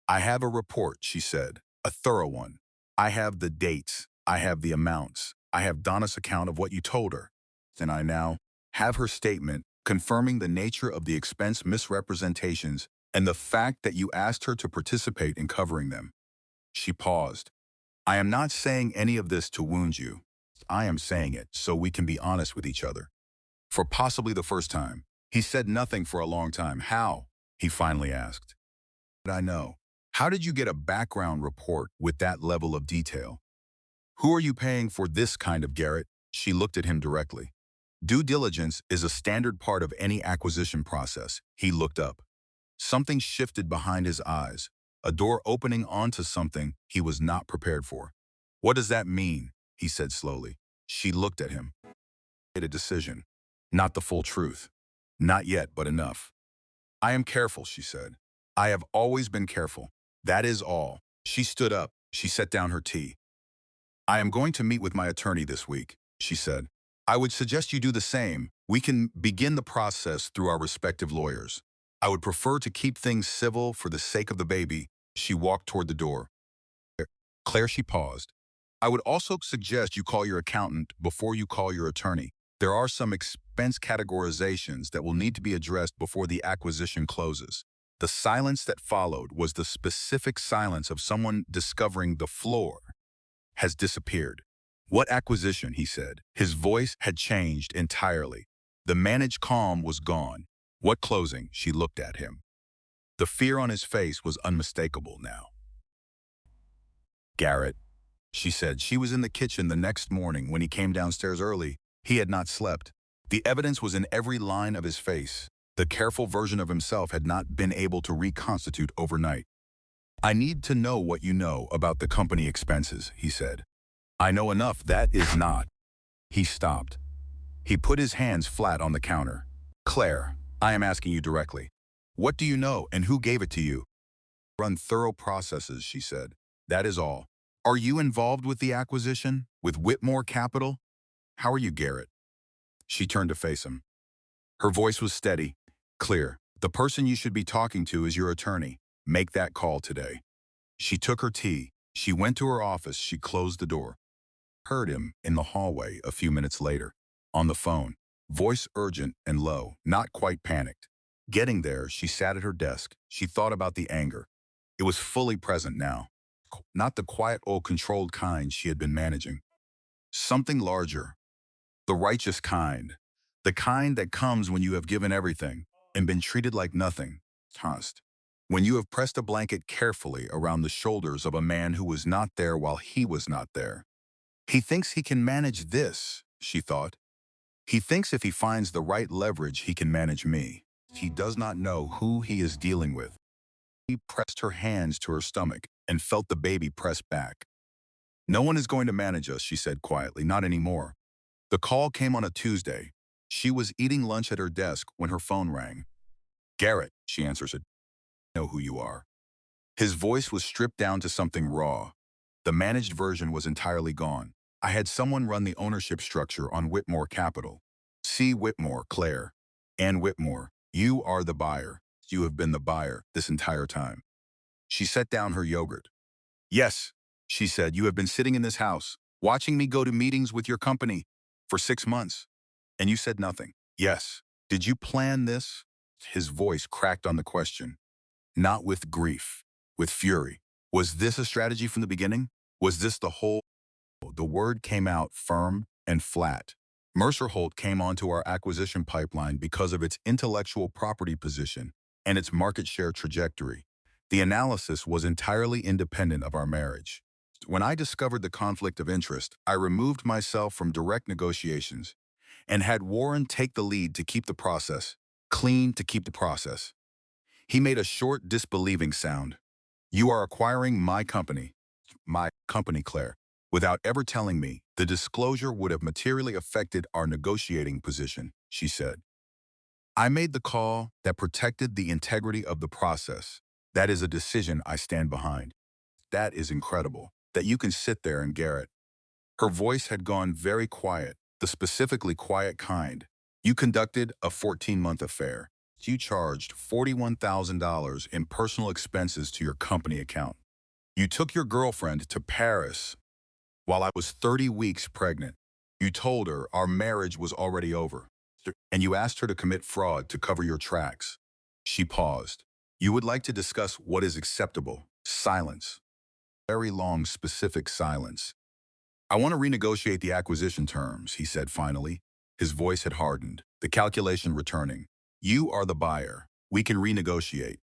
I have a report, she said, a thorough one. I have the dates. I have the amounts. I have Donna's account of what you told her. And I now have her statement confirming the nature of the expense misrepresentations and the fact that you asked her to participate in covering them. She paused. I am not saying any of this to wound you. I am saying it so we can be honest with each other. For possibly the first time, he said nothing for a long time. How? He finally asked. I know. How did you get a background report with that level of detail? Who are you paying for this kind of Garrett? She looked at him directly. Due diligence is a standard part of any acquisition process. He looked up. Something shifted behind his eyes, a door opening onto something he was not prepared for. What does that mean? He said slowly. She looked at him. Made a decision. Not the full truth. Not yet, but enough. I am careful, she said. I have always been careful. That is all. She stood up. She set down her tea. I am going to meet with my attorney this week, she said. I would suggest you do the same. We can begin the process through our respective lawyers. I would prefer to keep things civil for the sake of the baby. She walked toward the door. Claire, she paused. I would also suggest you call your accountant before you call your attorney. There are some expense categorizations that will need to be addressed before the acquisition closes. The silence that followed was the specific silence of someone discovering the floor has disappeared. What acquisition, he said. His voice had changed entirely. The managed calm was gone. What closing? She looked at him. The fear on his face was unmistakable now. Garrett, she said. She was in the kitchen the next morning when he came downstairs early. He had not slept. The evidence was in every line of his face. The careful version of himself had not been able to reconstitute overnight. I need to know what you know about the company expenses, he said. I know enough, that is not. He stopped. He put his hands flat on the counter. Claire, I am asking you directly. What do you know and who gave it to you? Run thorough processes, she said. That is all. Are you involved with the acquisition? With Whitmore Capital? How are you, Garrett? She turned to face him. Her voice was steady, clear. The person you should be talking to is your attorney. Make that call today. She took her tea. She went to her office. She closed the door. Heard him in the hallway a few minutes later. On the phone, voice urgent and low, not quite panicked. Getting there, she sat at her desk. She thought about the anger. It was fully present now. Not the quiet old controlled kind she had been managing. Something larger. The righteous kind. The kind that comes when you have given everything and been treated like nothing. Tossed. When you have pressed a blanket carefully around the shoulders of a man who was not there while he was not there. He thinks he can manage this, she thought. He thinks if he finds the right leverage, he can manage me. He does not know who he is dealing with. She pressed her hands to her stomach and felt the baby press back. No one is going to manage us, she said quietly, not anymore. The call came on a Tuesday. She was eating lunch at her desk when her phone rang. Garrett, she answered, I know who you are. His voice was stripped down to something raw. The managed version was entirely gone. I had someone run the ownership structure on Whitmore Capital. C. Whitmore, Claire. Ann Whitmore, you are the buyer. You have been the buyer this entire time. She set down her yogurt. Yes, she said, you have been sitting in this house, watching me go to meetings with your company for 6 months. And you said nothing. Yes. Did you plan this? His voice cracked on the question. Not with grief, with fury. Was this a strategy from the beginning? Was this the whole? The word came out firm and flat. Mercer Holt came onto our acquisition pipeline because of its intellectual property position and its market share trajectory. The analysis was entirely independent of our marriage. When I discovered the conflict of interest, I removed myself from direct negotiations and had Warren take the lead to keep the process clean, to keep the process. He made a short, disbelieving sound. You are acquiring my company, Claire. Without ever telling me, the disclosure would have materially affected our negotiating position, she said. I made the call that protected the integrity of the process. That is a decision I stand behind. That is incredible, that you can sit there and Garrett. Her voice had gone very quiet, the specifically quiet kind. You conducted a 14-month affair. You charged $41,000 in personal expenses to your company account. You took your girlfriend to Paris while I was 30 weeks pregnant. You told her our marriage was already over, and you asked her to commit fraud to cover your tracks. She paused. You would like to discuss what is acceptable. Silence. Very long, specific silence. I want to renegotiate the acquisition terms, he said finally. His voice had hardened, the calculation returning. You are the buyer. We can renegotiate.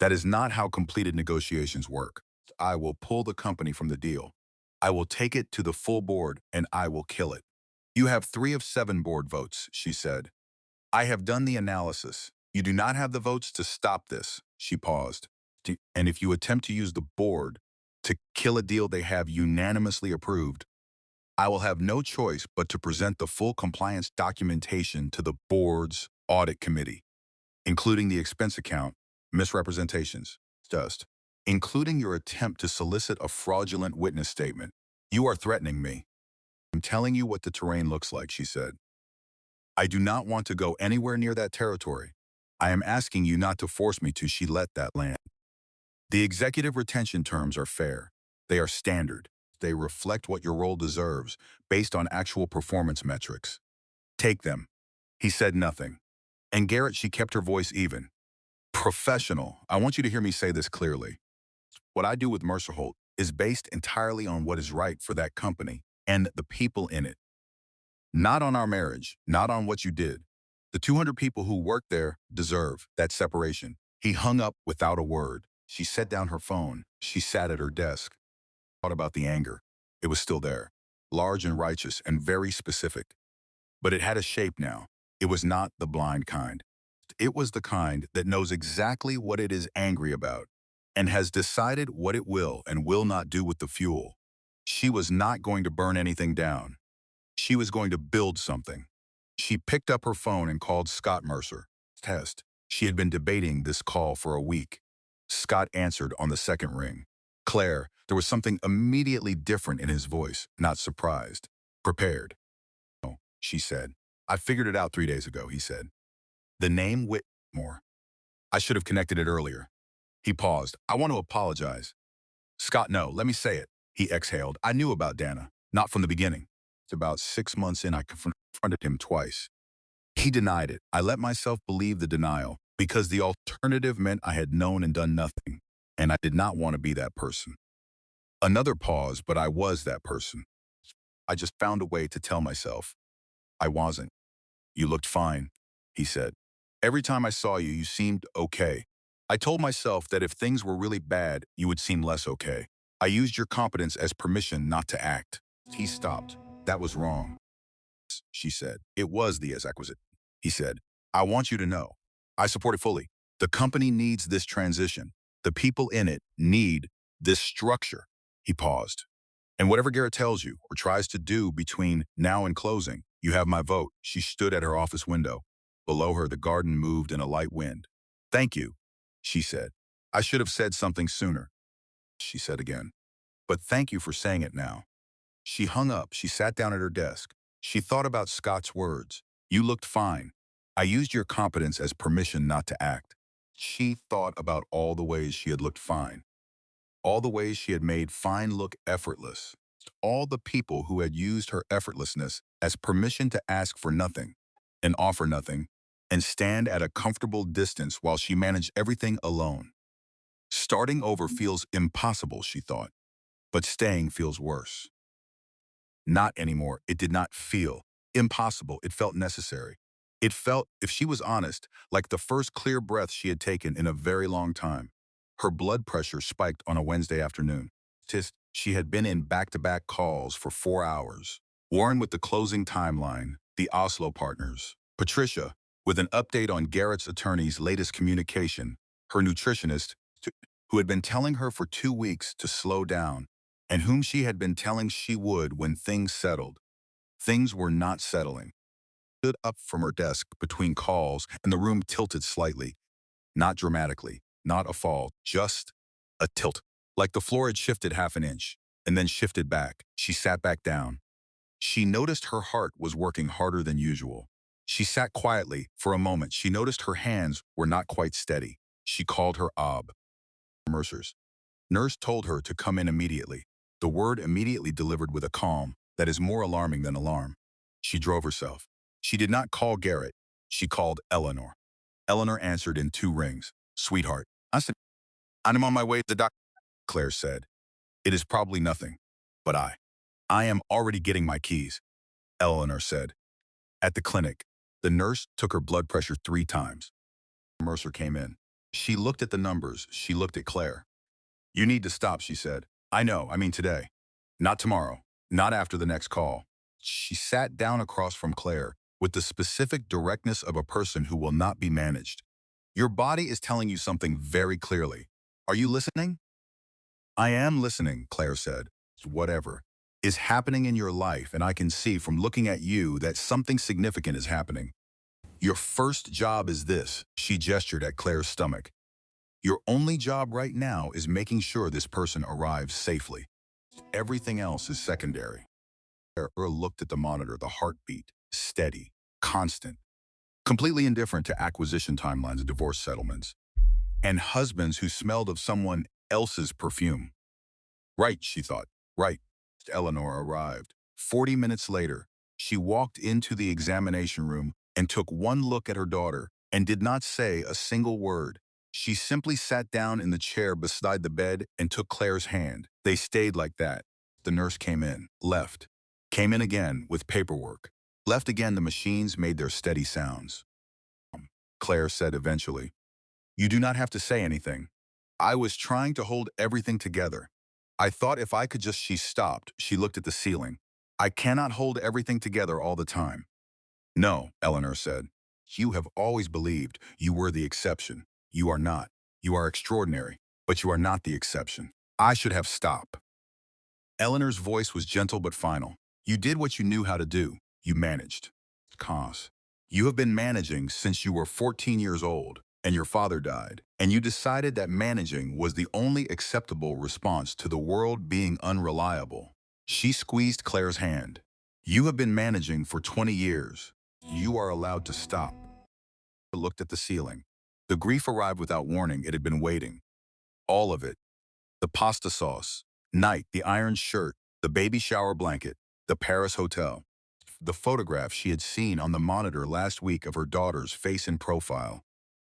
That is not how completed negotiations work. I will pull the company from the deal. I will take it to the full board and I will kill it. You have 3 of 7 board votes, she said. I have done the analysis. You do not have the votes to stop this, she paused. And if you attempt to use the board to kill a deal they have unanimously approved, I will have no choice but to present the full compliance documentation to the board's audit committee, including the expense account, misrepresentations, just, including your attempt to solicit a fraudulent witness statement. You are threatening me. I'm telling you what the terrain looks like, she said. I do not want to go anywhere near that territory. I am asking you not to force me to. She let that land. The executive retention terms are fair. They are standard. They reflect what your role deserves based on actual performance metrics. Take them. He said nothing. And Garrett, she kept her voice even. Professional. I want you to hear me say this clearly. What I do with Mercer Holt is based entirely on what is right for that company and the people in it. Not on our marriage, not on what you did. The 200 people who work there deserve that separation. He hung up without a word. She set down her phone. She sat at her desk. Thought about the anger. It was still there, large and righteous and very specific. But it had a shape now. It was not the blind kind. It was the kind that knows exactly what it is angry about and has decided what it will and will not do with the fuel. She was not going to burn anything down. She was going to build something. She picked up her phone and called Scott Mercer. Test. She had been debating this call for a week. Scott answered on the second ring. Claire, there was something immediately different in his voice, not surprised. Prepared. No, she said. I figured it out 3 days ago, he said. The name Whitmore. I should have connected it earlier. He paused. I want to apologize. Scott, no, let me say it. He exhaled. I knew about Dana, not from the beginning. It's about 6 months in, I confronted him twice. He denied it. I let myself believe the denial because the alternative meant I had known and done nothing, and I did not want to be that person. Another pause, but I was that person. I just found a way to tell myself I wasn't. You looked fine, he said. Every time I saw you, you seemed okay. I told myself that if things were really bad, you would seem less okay. I used your competence as permission not to act. He stopped. That was wrong, she said. It was the acquisition. He said, I want you to know. I support it fully. The company needs this transition. The people in it need this structure. He paused. And whatever Garrett tells you or tries to do between now and closing, you have my vote. She stood at her office window. Below her, the garden moved in a light wind. Thank you, she said. I should have said something sooner, she said again. But thank you for saying it now. She hung up. She sat down at her desk. She thought about Scott's words. You looked fine. I used your competence as permission not to act. She thought about all the ways she had looked fine. All the ways she had made fine look effortless. All the people who had used her effortlessness as permission to ask for nothing and offer nothing and stand at a comfortable distance while she managed everything alone. Starting over feels impossible, she thought, but staying feels worse. Not anymore. It did not feel impossible. It felt necessary. It felt, if she was honest, like the first clear breath she had taken in a very long time. Her blood pressure spiked on a Wednesday afternoon. She had been in back-to-back calls for 4 hours. Warren with the closing timeline, the Oslo partners. Patricia with an update on Garrett's attorney's latest communication. Her nutritionist, who had been telling her for 2 weeks to slow down, and whom she had been telling she would when things settled. Things were not settling. Stood up from her desk between calls, and the room tilted slightly. Not dramatically, not a fall, just a tilt. Like the floor had shifted half an inch, and then shifted back. She sat back down. She noticed her heart was working harder than usual. She sat quietly. For a moment, she noticed her hands were not quite steady. She called her Mercer's. Nurse told her to come in immediately. The word immediately delivered with a calm that is more alarming than alarm. She drove herself. She did not call Garrett. She called Eleanor. Eleanor answered in two rings. Sweetheart, I said, I'm on my way to the doctor, Claire said. It is probably nothing. But I am already getting my keys, Eleanor said. At the clinic, the nurse took her blood pressure 3 times. Mercer came in. She looked at the numbers. She looked at Claire. You need to stop, she said. I know, I mean today. Not tomorrow. Not after the next call. She sat down across from Claire with the specific directness of a person who will not be managed. Your body is telling you something very clearly. Are you listening? I am listening, Claire said. Whatever is happening in your life, and I can see from looking at you that something significant is happening. Your first job is this, she gestured at Claire's stomach. Your only job right now is making sure this person arrives safely. Everything else is secondary. Claire looked at the monitor, the heartbeat, steady, constant, completely indifferent to acquisition timelines and divorce settlements, and husbands who smelled of someone else's perfume. Right, she thought, right. Eleanor arrived. 40 minutes later, she walked into the examination room and took one look at her daughter and did not say a single word. She simply sat down in the chair beside the bed and took Claire's hand. They stayed like that. The nurse came in, left, came in again with paperwork. Left again, the machines made their steady sounds. Claire said eventually, you do not have to say anything. I was trying to hold everything together. I thought if I could just, she stopped. She looked at the ceiling. I cannot hold everything together all the time. No, Eleanor said. You have always believed you were the exception. You are not. You are extraordinary, but you are not the exception. I should have stopped. Eleanor's voice was gentle but final. You did what you knew how to do. You managed. Cause. You have been managing since you were 14 years old, and your father died, and you decided that managing was the only acceptable response to the world being unreliable. She squeezed Claire's hand. You have been managing for 20 years. You are allowed to stop. Looked at the ceiling. The grief arrived without warning. It had been waiting. All of it. The pasta sauce, night, the iron shirt, the baby shower blanket, the Paris hotel. The photograph she had seen on the monitor last week of her daughter's face in profile.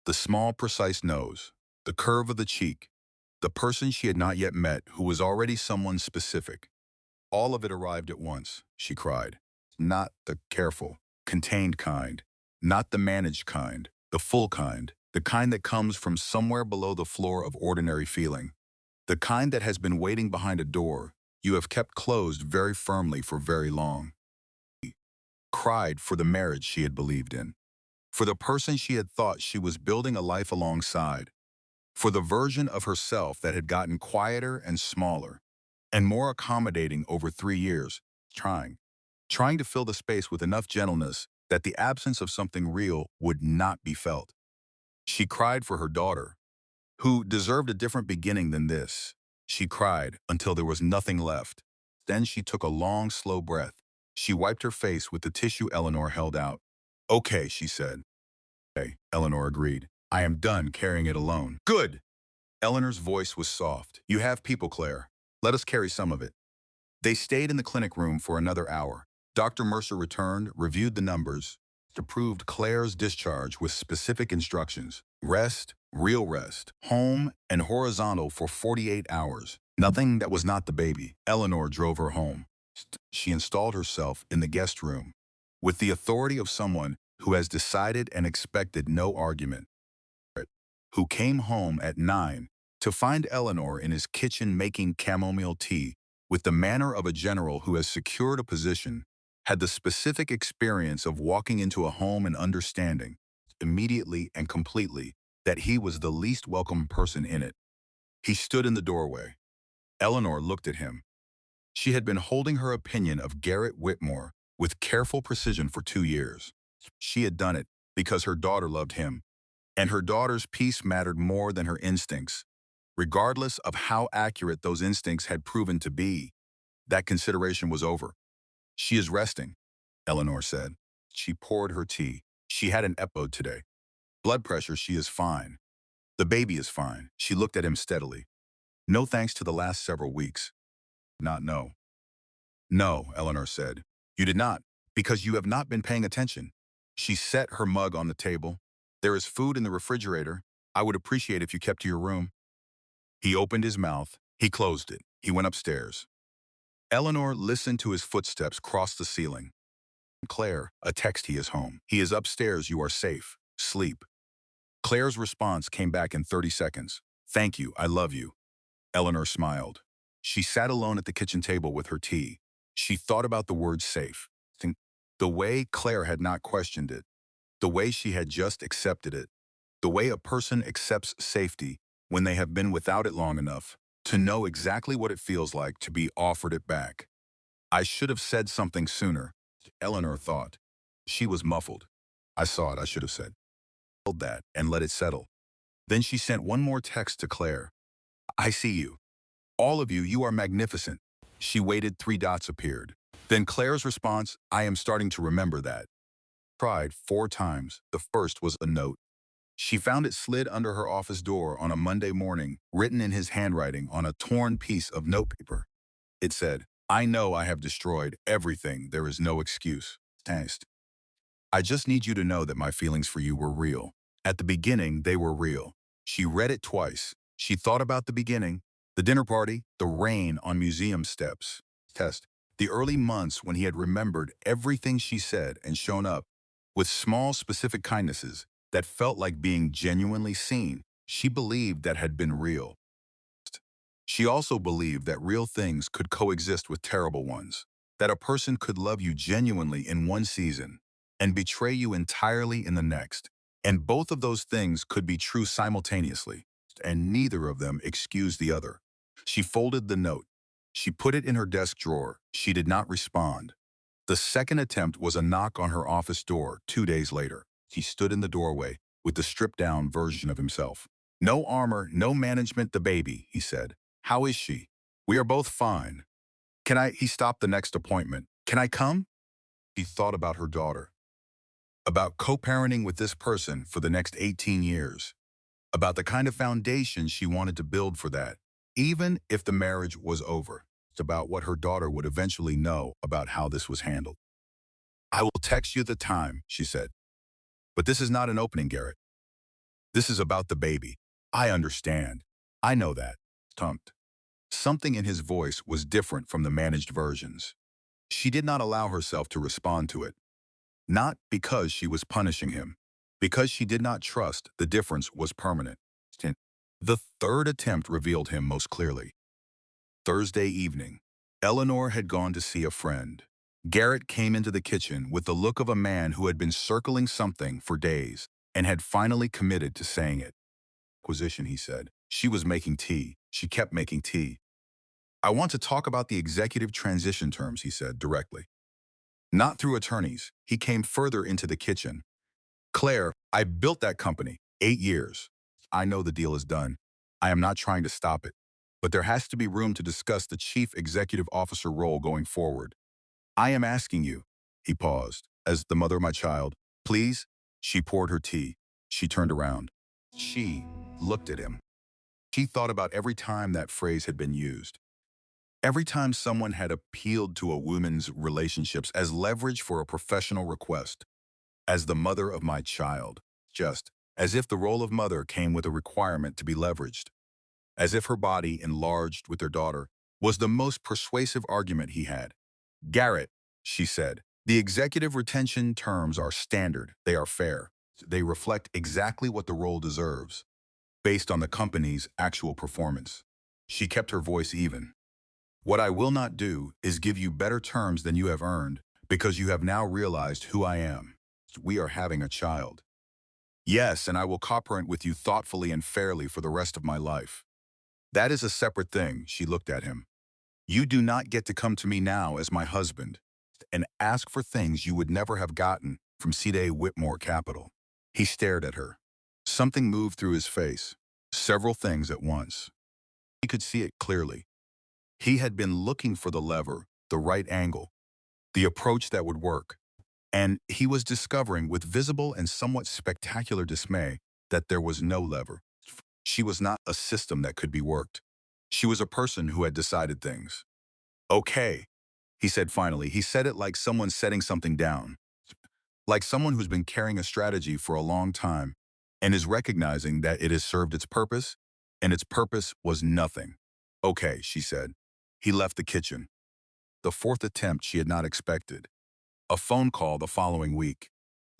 The small, precise nose, the curve of the cheek, the person she had not yet met who was already someone specific. All of it arrived at once, she cried. Not the careful, contained kind, not the managed kind, the full kind, the kind that comes from somewhere below the floor of ordinary feeling. The kind that has been waiting behind a door you have kept closed very firmly for very long. Cried for the marriage she had believed in, for the person she had thought she was building a life alongside, for the version of herself that had gotten quieter and smaller and more accommodating over 3 years, trying to fill the space with enough gentleness that the absence of something real would not be felt. She cried for her daughter, who deserved a different beginning than this. She cried until there was nothing left. Then she took a long, slow breath. She wiped her face with the tissue Eleanor held out. Okay, she said. Okay, Eleanor agreed. I am done carrying it alone. Good! Eleanor's voice was soft. You have people, Claire. Let us carry some of it. They stayed in the clinic room for another hour. Dr. Mercer returned, reviewed the numbers, approved Claire's discharge with specific instructions. Rest, real rest, home, and horizontal for 48 hours. Nothing that was not the baby. Eleanor drove her home. She installed herself in the guest room with the authority of someone who has decided and expected no argument. Who came home at 9 to find Eleanor in his kitchen making chamomile tea with the manner of a general who has secured a position, had the specific experience of walking into a home and understanding, immediately and completely, that he was the least welcome person in it. He stood in the doorway. Eleanor looked at him. She had been holding her opinion of Garrett Whitmore with careful precision for 2 years. She had done it because her daughter loved him, and her daughter's peace mattered more than her instincts. Regardless of how accurate those instincts had proven to be, that consideration was over. She is resting, Eleanor said. She poured her tea. She had an epo today. Blood pressure, she is fine. The baby is fine. She looked at him steadily. No thanks to the last several weeks. Not no. No, Eleanor said. You did not, because you have not been paying attention. She set her mug on the table. There is food in the refrigerator. I would appreciate if you kept to your room. He opened his mouth. He closed it. He went upstairs. Eleanor listened to his footsteps cross the ceiling. Claire, a text, he is home. He is upstairs, you are safe. Sleep. Claire's response came back in 30 seconds. Thank you, I love you. Eleanor smiled. She sat alone at the kitchen table with her tea. She thought about the word safe. The way Claire had not questioned it. The way she had just accepted it. The way a person accepts safety when they have been without it long enough to know exactly what it feels like to be offered it back. I should have said something sooner, Eleanor thought. She was muffled. I saw it, I should have said. Hold that and let it settle. Then she sent one more text to Claire. I see you. All of you, you are magnificent. She waited, 3 dots appeared. Then Claire's response, I am starting to remember that. Tried 4 times. The first was a note. She found it slid under her office door on a Monday morning, written in his handwriting on a torn piece of notepaper. It said, I know I have destroyed everything. There is no excuse. Thanks. I just need you to know that my feelings for you were real. At the beginning, they were real. She read it twice. She thought about the beginning, the dinner party, the rain on museum steps. Test. The early months when he had remembered everything she said and shown up with small specific kindnesses that felt like being genuinely seen. She believed that had been real. She also believed that real things could coexist with terrible ones, that a person could love you genuinely in one season and betray you entirely in the next, and both of those things could be true simultaneously, and neither of them excused the other. She folded the note. She put it in her desk drawer. She did not respond. The second attempt was a knock on her office door 2 days later. He stood in the doorway with the stripped-down version of himself. No armor, no management, the baby, he said. How is she? We are both fine. He stopped the next appointment. Can I come? He thought about her daughter, about co-parenting with this person for the next 18 years, about the kind of foundation she wanted to build for that, even if the marriage was over. It's about what her daughter would eventually know about how this was handled. I will text you the time, she said. But this is not an opening, Garrett. This is about the baby. I understand. I know that. Tunked. Something in his voice was different from the managed versions. She did not allow herself to respond to it. Not because she was punishing him, because she did not trust the difference was permanent. The third attempt revealed him most clearly. Thursday evening, Eleanor had gone to see a friend. Garrett came into the kitchen with the look of a man who had been circling something for days and had finally committed to saying it. Acquisition, he said. She was making tea. She kept making tea. I want to talk about the executive transition terms, he said directly. Not through attorneys. He came further into the kitchen. Claire, I built that company. 8 years. I know the deal is done. I am not trying to stop it. But there has to be room to discuss the chief executive officer role going forward. I am asking you, he paused, as the mother of my child, please? She poured her tea. She turned around. She looked at him. She thought about every time that phrase had been used. Every time someone had appealed to a woman's relationships as leverage for a professional request, as the mother of my child, just as if the role of mother came with a requirement to be leveraged, as if her body enlarged with their daughter was the most persuasive argument he had. Garrett, she said, the executive retention terms are standard. They are fair. They reflect exactly what the role deserves, based on the company's actual performance. She kept her voice even. What I will not do is give you better terms than you have earned because you have now realized who I am. We are having a child. Yes, and I will co-parent with you thoughtfully and fairly for the rest of my life. That is a separate thing, she looked at him. You do not get to come to me now as my husband and ask for things you would never have gotten from C.D. Whitmore Capital. He stared at her. Something moved through his face, several things at once. He could see it clearly. He had been looking for the lever, the right angle, the approach that would work. And he was discovering with visible and somewhat spectacular dismay that there was no lever. She was not a system that could be worked. She was a person who had decided things. Okay, he said finally. He said it like someone setting something down, like someone who's been carrying a strategy for a long time and is recognizing that it has served its purpose, and its purpose was nothing. Okay, she said. He left the kitchen. The fourth attempt she had not expected. A phone call the following week.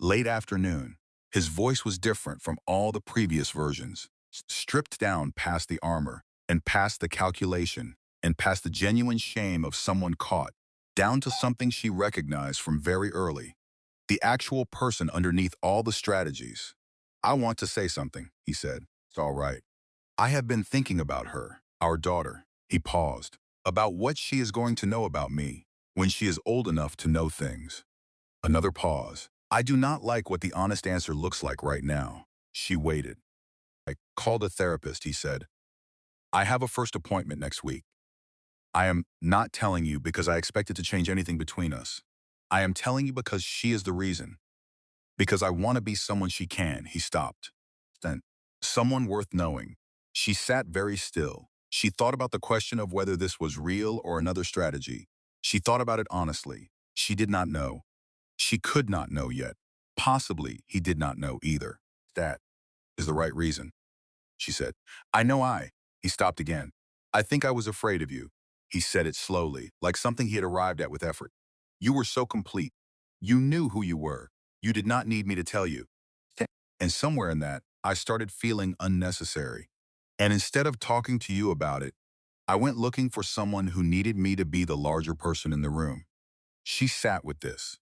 Late afternoon. His voice was different from all the previous versions. Stripped down past the armor, and past the calculation, and past the genuine shame of someone caught, down to something she recognized from very early. The actual person underneath all the strategies. I want to say something, he said. It's all right. I have been thinking about her, our daughter. He paused. About what she is going to know about me when she is old enough to know things. Another pause. I do not like what the honest answer looks like right now. She waited. I called a therapist, he said. I have a first appointment next week. I am not telling you because I expect it to change anything between us. I am telling you because she is the reason. Because I want to be someone she can, he stopped. Then, someone worth knowing. She sat very still. She thought about the question of whether this was real or another strategy. She thought about it honestly. She did not know. She could not know yet. Possibly he did not know either. That is the right reason, she said. I know I. He stopped again. I think I was afraid of you. He said it slowly, like something he had arrived at with effort. You were so complete. You knew who you were. You did not need me to tell you. And somewhere in that, I started feeling unnecessary. And instead of talking to you about it, I went looking for someone who needed me to be the larger person in the room. She sat with this,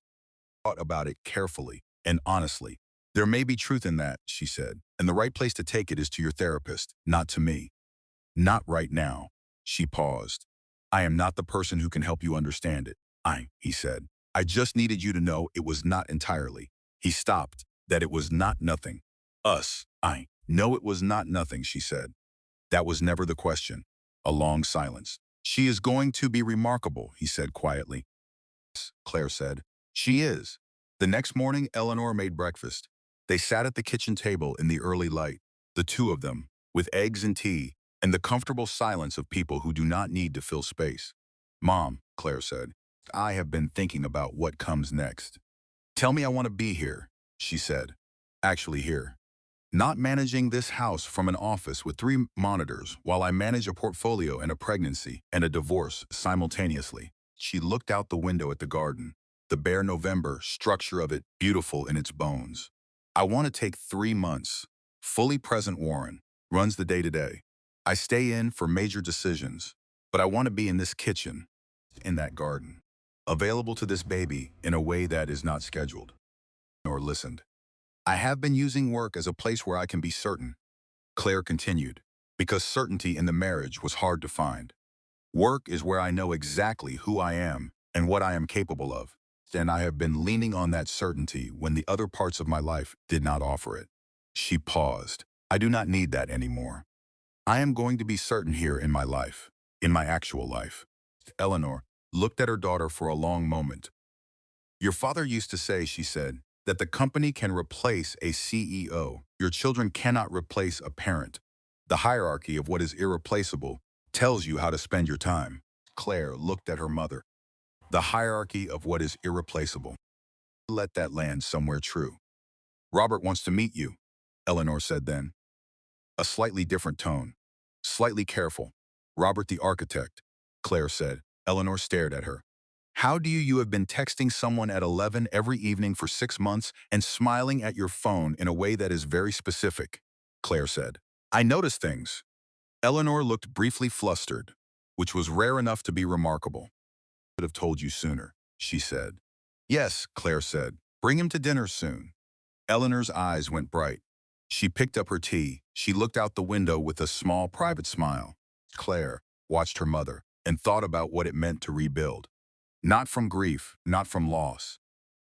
thought about it carefully and honestly. There may be truth in that, she said, and the right place to take it is to your therapist, not to me. Not right now. She paused. I am not the person who can help you understand it. He said. I just needed you to know it was not entirely. He stopped, that it was not nothing. Us. No, it was not nothing, she said. That was never the question. A long silence. She is going to be remarkable, he said quietly. Claire said. She is. The next morning, Eleanor made breakfast. They sat at the kitchen table in the early light, the two of them, with eggs and tea, and the comfortable silence of people who do not need to fill space. Mom, Claire said, I have been thinking about what comes next. Tell me I want to be here, she said. Actually here. Not managing this house from an office with 3 monitors while I manage a portfolio and a pregnancy and a divorce simultaneously. She looked out the window at the garden, the bare November structure of it beautiful in its bones. I want to take 3 months. Fully present Warren runs the day-to-day. I stay in for major decisions, but I want to be in this kitchen, in that garden, available to this baby in a way that is not scheduled nor listened. I have been using work as a place where I can be certain, Claire continued, because certainty in the marriage was hard to find. Work is where I know exactly who I am and what I am capable of, and I have been leaning on that certainty when the other parts of my life did not offer it. She paused. I do not need that anymore. I am going to be certain here in my life, in my actual life. Eleanor looked at her daughter for a long moment. Your father used to say, she said, that the company can replace a CEO. Your children cannot replace a parent. The hierarchy of what is irreplaceable tells you how to spend your time. Claire looked at her mother. The hierarchy of what is irreplaceable. Let that land somewhere true. Robert wants to meet you, Eleanor said then. A slightly different tone. Slightly careful. Robert the architect, Claire said. Eleanor stared at her. How do you have been texting someone at 11 every evening for 6 months and smiling at your phone in a way that is very specific? Claire said. I notice things. Eleanor looked briefly flustered, which was rare enough to be remarkable. I could have told you sooner, she said. Yes, Claire said. Bring him to dinner soon. Eleanor's eyes went bright. She picked up her tea. She looked out the window with a small private smile. Claire watched her mother and thought about what it meant to rebuild. Not from grief, not from loss,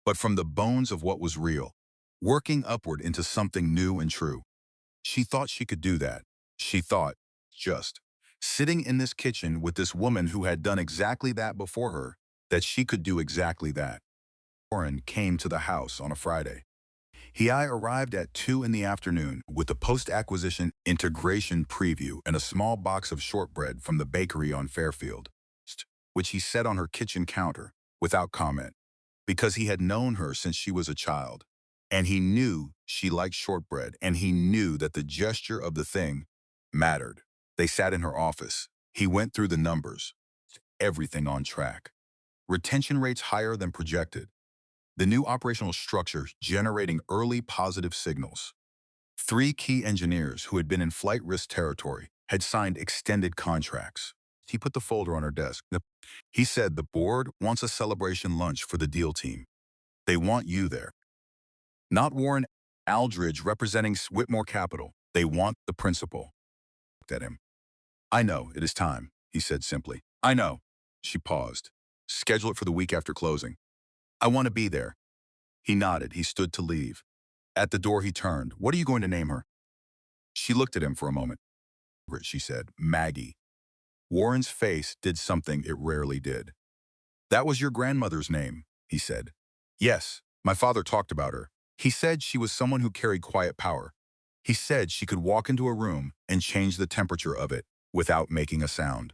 but from the bones of what was real, working upward into something new and true. She thought she could do that. She thought, just sitting in this kitchen with this woman who had done exactly that before her, that she could do exactly that. Warren came to the house on a Friday. He arrived at 2 in the afternoon with a post-acquisition integration preview and a small box of shortbread from the bakery on Fairfield, which he set on her kitchen counter without comment, because he had known her since she was a child. And he knew she liked shortbread, and he knew that the gesture of the thing mattered. They sat in her office. He went through the numbers, everything on track. Retention rates higher than projected. The new operational structure generating early positive signals. 3 key engineers who had been in flight risk territory had signed extended contracts. He put the folder on her desk. He said the board wants a celebration lunch for the deal team. They want you there. Not Warren Aldridge representing Whitmore Capital. They want the principal. Looked at him. I know, it is time, he said simply. I know. She paused. Schedule it for the week after closing. I want to be there. He nodded. He stood to leave. At the door he turned. What are you going to name her? She looked at him for a moment. She said, Maggie. Warren's face did something it rarely did. That was your grandmother's name, he said. Yes, my father talked about her. He said she was someone who carried quiet power. He said she could walk into a room and change the temperature of it without making a sound.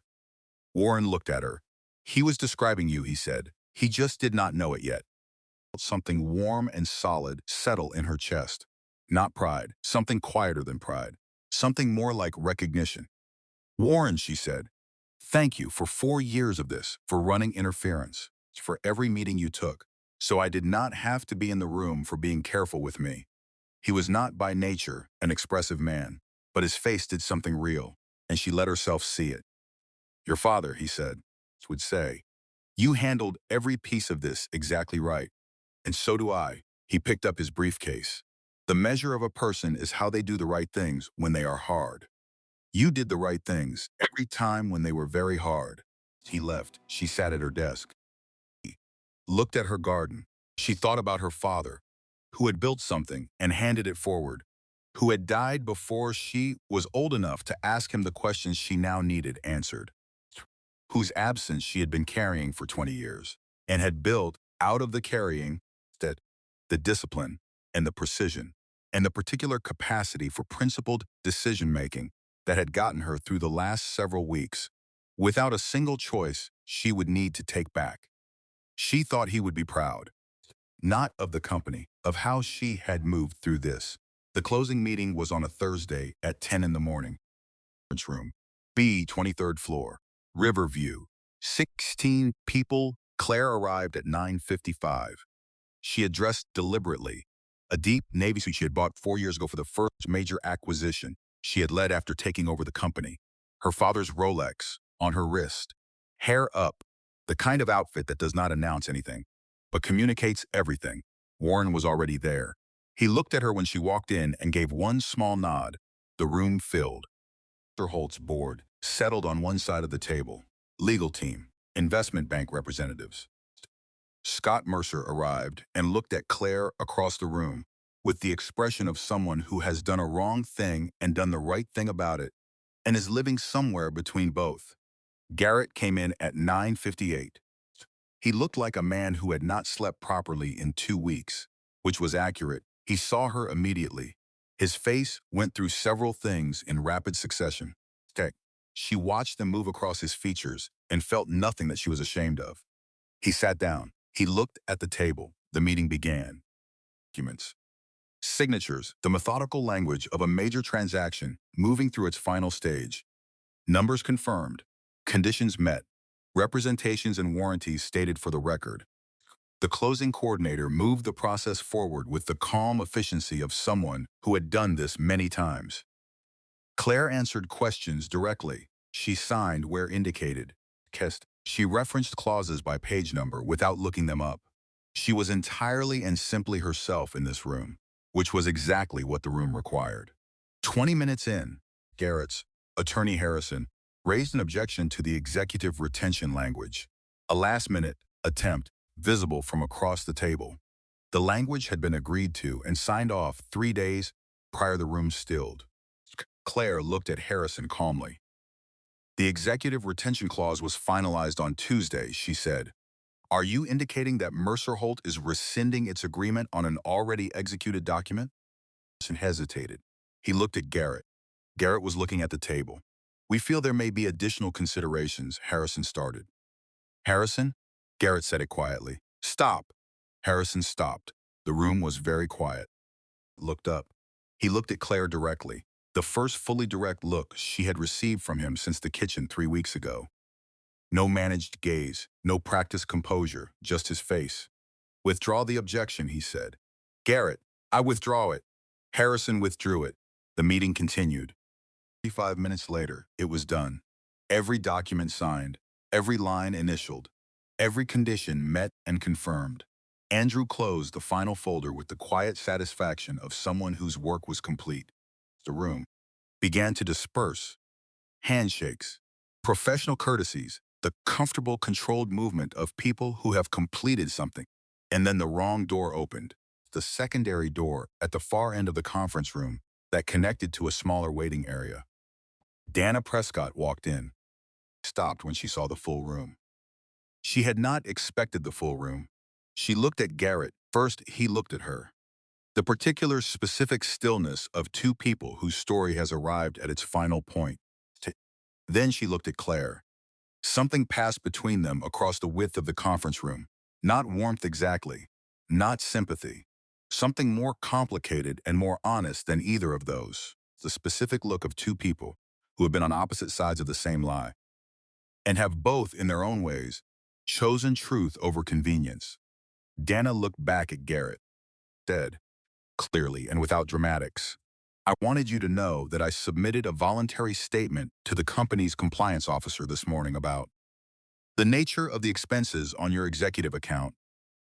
Warren looked at her. He was describing you, he said. He just did not know it yet. Something warm and solid settle in her chest. Not pride, something quieter than pride. Something more like recognition. Warren, she said, thank you for 4 years of this, for running interference, for every meeting you took, so I did not have to be in the room for being careful with me. He was not by nature an expressive man, but his face did something real, and she let herself see it. Your father, he said, would say, you handled every piece of this exactly right, and so do I. He picked up his briefcase. The measure of a person is how they do the right things when they are hard. You did the right things every time when they were very hard. He left. She sat at her desk. He looked at her garden. She thought about her father, who had built something and handed it forward, who had died before she was old enough to ask him the questions she now needed answered, whose absence she had been carrying for 20 years, and had built out of the carrying that the discipline and the precision and the particular capacity for principled decision-making that had gotten her through the last several weeks, without a single choice she would need to take back. She thought he would be proud, not of the company, of how she had moved through this. The closing meeting was on a Thursday at 10 in the morning. Room, B, 23rd floor, Riverview. 16 people. Claire arrived at 9:55. She had dressed deliberately, a deep navy suit she had bought 4 years ago for the first major acquisition she had led after taking over the company. Her father's Rolex on her wrist. Hair up, the kind of outfit that does not announce anything, but communicates everything. Warren was already there. He looked at her when she walked in and gave one small nod. The room filled. Mr. Holt's board settled on one side of the table. Legal team, investment bank representatives. Scott Mercer arrived and looked at Claire across the room with the expression of someone who has done a wrong thing and done the right thing about it and is living somewhere between both. Garrett came in at 9:58. He looked like a man who had not slept properly in 2 weeks, which was accurate. He saw her immediately. His face went through several things in rapid succession. Tech. She watched them move across his features and felt nothing that she was ashamed of. He sat down. He looked at the table. The meeting began. Documents. Signatures, the methodical language of a major transaction moving through its final stage. Numbers confirmed. Conditions met. Representations and warranties stated for the record. The closing coordinator moved the process forward with the calm efficiency of someone who had done this many times. Claire answered questions directly. She signed where indicated. She referenced clauses by page number without looking them up. She was entirely and simply herself in this room, which was exactly what the room required. 20 minutes in, Garrett's attorney Harrison raised an objection to the executive retention language, a last-minute attempt visible from across the table. The language had been agreed to and signed off 3 days prior. The room stilled. Claire looked at Harrison calmly. The executive retention clause was finalized on Tuesday, she said. Are you indicating that Mercer Holt is rescinding its agreement on an already executed document? Harrison hesitated. He looked at Garrett. Garrett was looking at the table. We feel there may be additional considerations, Harrison started. Harrison? Garrett said it quietly. Stop. Harrison stopped. The room was very quiet. Looked up. He looked at Claire directly. The first fully direct look she had received from him since the kitchen 3 weeks ago. No managed gaze, no practiced composure, just his face. Withdraw the objection, he said. Garrett, I withdraw it. Harrison withdrew it. The meeting continued. 35 minutes later, it was done. Every document signed, every line initialed, every condition met and confirmed. Andrew closed the final folder with the quiet satisfaction of someone whose work was complete. The room began to disperse. Handshakes, professional courtesies, the comfortable, controlled movement of people who have completed something. And then the wrong door opened. The secondary door at the far end of the conference room that connected to a smaller waiting area. Dana Prescott walked in, stopped when she saw the full room. She had not expected the full room. She looked at Garrett. First, he looked at her. The particular specific stillness of two people whose story has arrived at its final point. Then she looked at Claire. Something passed between them across the width of the conference room. Not warmth exactly, not sympathy. Something more complicated and more honest than either of those. The specific look of two people who have been on opposite sides of the same lie and have both, in their own ways, chosen truth over convenience. Dana looked back at Garrett, said, clearly and without dramatics, I wanted you to know that I submitted a voluntary statement to the company's compliance officer this morning about the nature of the expenses on your executive account.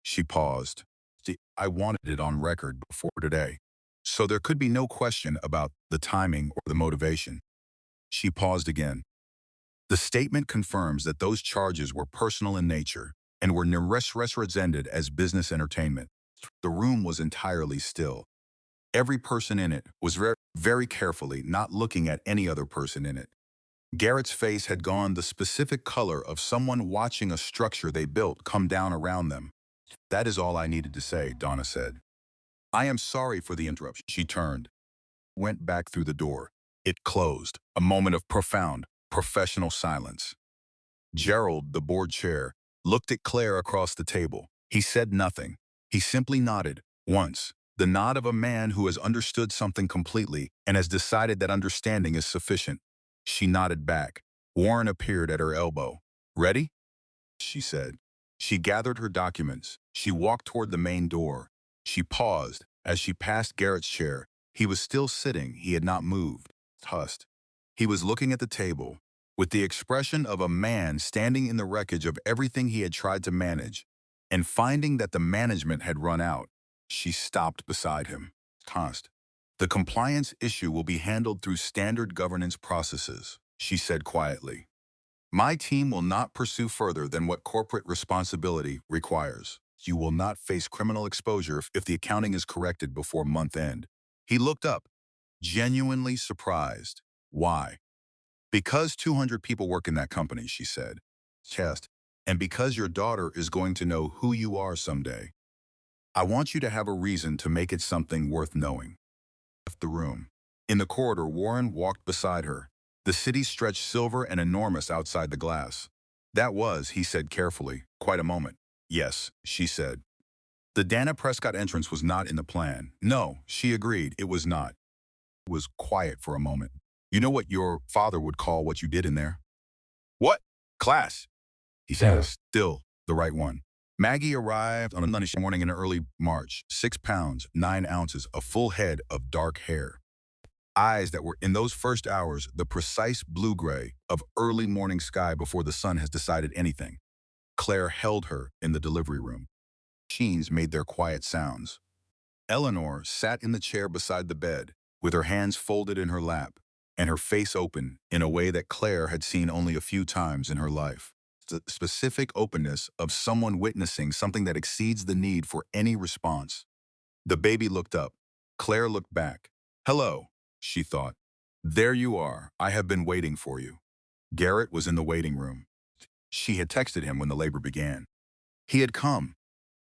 She paused. See, I wanted it on record before today, so there could be no question about the timing or the motivation. She paused again. The statement confirms that those charges were personal in nature and were represented as business entertainment. The room was entirely still. Every person in it was very carefully not looking at any other person in it. Garrett's face had gone the specific color of someone watching a structure they built come down around them. That is all I needed to say, Donna said. I am sorry for the interruption. She turned, went back through the door. It closed, a moment of profound, professional silence. Gerald, the board chair, looked at Claire across the table. He said nothing. He simply nodded, once, the nod of a man who has understood something completely and has decided that understanding is sufficient. She nodded back. Warren appeared at her elbow. Ready? She said. She gathered her documents. She walked toward the main door. She paused. As she passed Garrett's chair, he was still sitting. He had not moved. Hussed. He was looking at the table, with the expression of a man standing in the wreckage of everything he had tried to manage, and finding that the management had run out. She stopped beside him. Tossed. The compliance issue will be handled through standard governance processes, she said quietly. My team will not pursue further than what corporate responsibility requires. You will not face criminal exposure if the accounting is corrected before month end. He looked up, genuinely surprised. Why? Because 200 people work in that company, she said. Chest. And because your daughter is going to know who you are someday. I want you to have a reason to make it something worth knowing. Left the room. In the corridor, Warren walked beside her. The city stretched silver and enormous outside the glass. That was, he said carefully, quite a moment. Yes, she said. The Dana Prescott entrance was not in the plan. No, she agreed, it was not. It was quiet for a moment. You know what your father would call what you did in there? What? Class, he said, still the right one. Maggie arrived on a Monday morning in early March, 6 pounds, 9 ounces, a full head of dark hair. Eyes that were, in those first hours, the precise blue-gray of early morning sky before the sun has decided anything. Claire held her in the delivery room. Machines made their quiet sounds. Eleanor sat in the chair beside the bed, with her hands folded in her lap, and her face open in a way that Claire had seen only a few times in her life. The specific openness of someone witnessing something that exceeds the need for any response. The baby looked up. Claire looked back. Hello, she thought. There you are. I have been waiting for you. Garrett was in the waiting room. She had texted him when the labor began. He had come.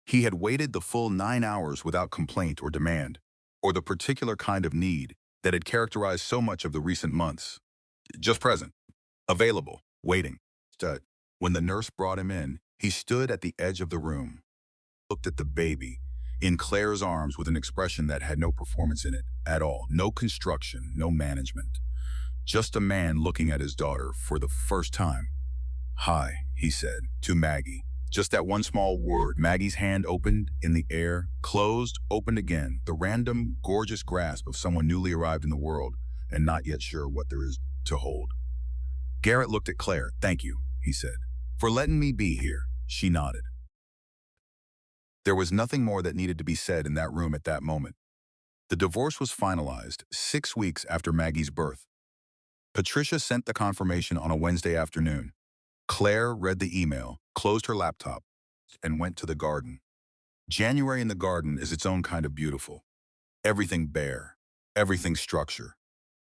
He had waited the full 9 hours without complaint or demand, or the particular kind of need that had characterized so much of the recent months. Just present, available, waiting. Stud. When the nurse brought him in, he stood at the edge of the room, looked at the baby in Claire's arms with an expression that had no performance in it at all, no construction, no management. Just a man looking at his daughter for the first time. "Hi," he said, to Maggie. Just that one small word. Maggie's hand opened in the air, closed, opened again, the random, gorgeous grasp of someone newly arrived in the world and not yet sure what there is to hold. Garrett looked at Claire. "Thank you," he said, "for letting me be here." She nodded. There was nothing more that needed to be said in that room at that moment. The divorce was finalized 6 weeks after Maggie's birth. Patricia sent the confirmation on a Wednesday afternoon. Claire read the email, closed her laptop, and went to the garden. January in the garden is its own kind of beautiful. Everything bare, everything structure.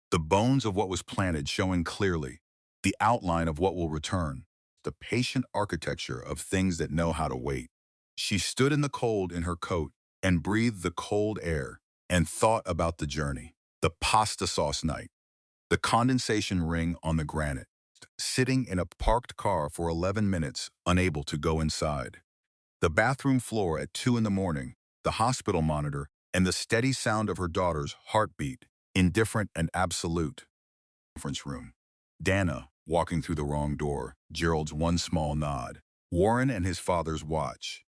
The bones of what was planted showing clearly, the outline of what will return, the patient architecture of things that know how to wait. She stood in the cold in her coat and breathed the cold air and thought about the journey, the pasta sauce night, the condensation ring on the granite, sitting in a parked car for 11 minutes, unable to go inside. The bathroom floor at 2 in the morning, the hospital monitor, and the steady sound of her daughter's heartbeat, indifferent and absolute. Conference room. Dana, walking through the wrong door, Gerald's one small nod. Warren and his father's watch.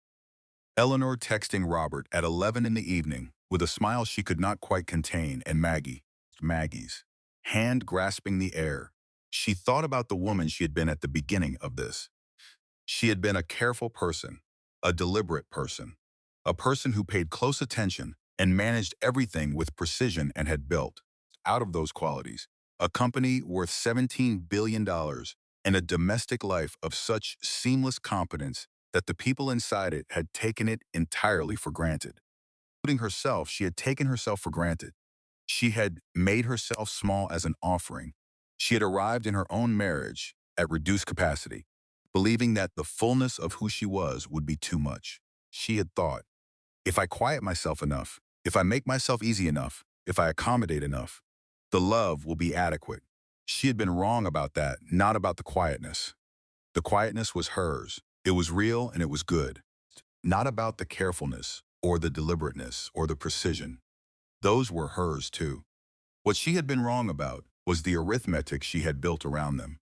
Eleanor texting Robert at 11 in the evening, with a smile she could not quite contain, and Maggie's hand grasping the air. She thought about the woman she had been at the beginning of this. She had been a careful person, a deliberate person, a person who paid close attention and managed everything with precision and had built, out of those qualities, a company worth $17 billion and a domestic life of such seamless competence that the people inside it had taken it entirely for granted. Including herself, she had taken herself for granted. She had made herself small as an offering. She had arrived in her own marriage at reduced capacity, believing that the fullness of who she was would be too much. She had thought, if I quiet myself enough, if I make myself easy enough, if I accommodate enough, the love will be adequate. She had been wrong about that, not about the quietness. The quietness was hers. It was real and it was good. Not about the carefulness or the deliberateness or the precision. Those were hers too. What she had been wrong about was the arithmetic she had built around them.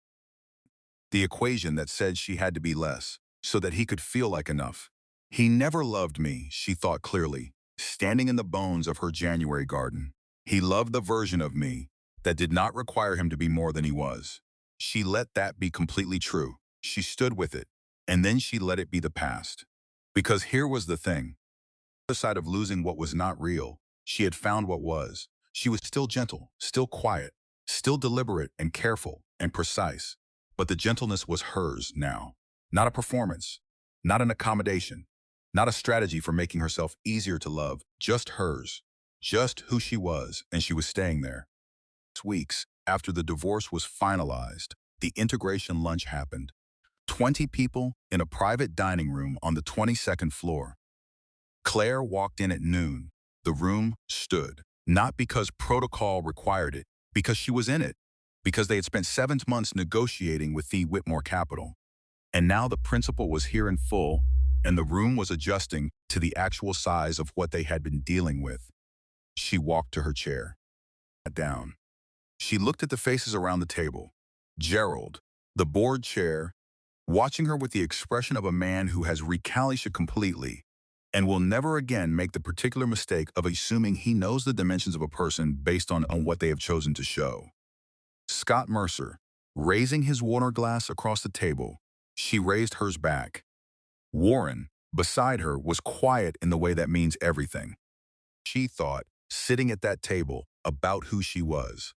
The equation that said she had to be less so that he could feel like enough. He never loved me, she thought clearly, standing in the bones of her January garden. He loved the version of me that did not require him to be more than he was. She let that be completely true. She stood with it, and then she let it be the past. Because here was the thing. On the other side of losing what was not real, she had found what was. She was still gentle, still quiet, still deliberate and careful and precise. But the gentleness was hers now. Not a performance, not an accommodation, not a strategy for making herself easier to love, just hers, just who she was, and she was staying there. 6 weeks after the divorce was finalized, the integration lunch happened. 20 people in a private dining room on the 22nd floor. Claire walked in at noon. The room stood, not because protocol required it, because she was in it, because they had spent 7 months negotiating with the Whitmore Capital. And now the principal was here in full, and the room was adjusting to the actual size of what they had been dealing with. She walked to her chair, sat down. She looked at the faces around the table. Gerald, the board chair, watching her with the expression of a man who has recalcitrated completely and will never again make the particular mistake of assuming he knows the dimensions of a person based on what they have chosen to show. Scott Mercer, raising his water glass across the table, she raised hers back. Warren, beside her, was quiet in the way that means everything. She thought, sitting at that table, about who she was.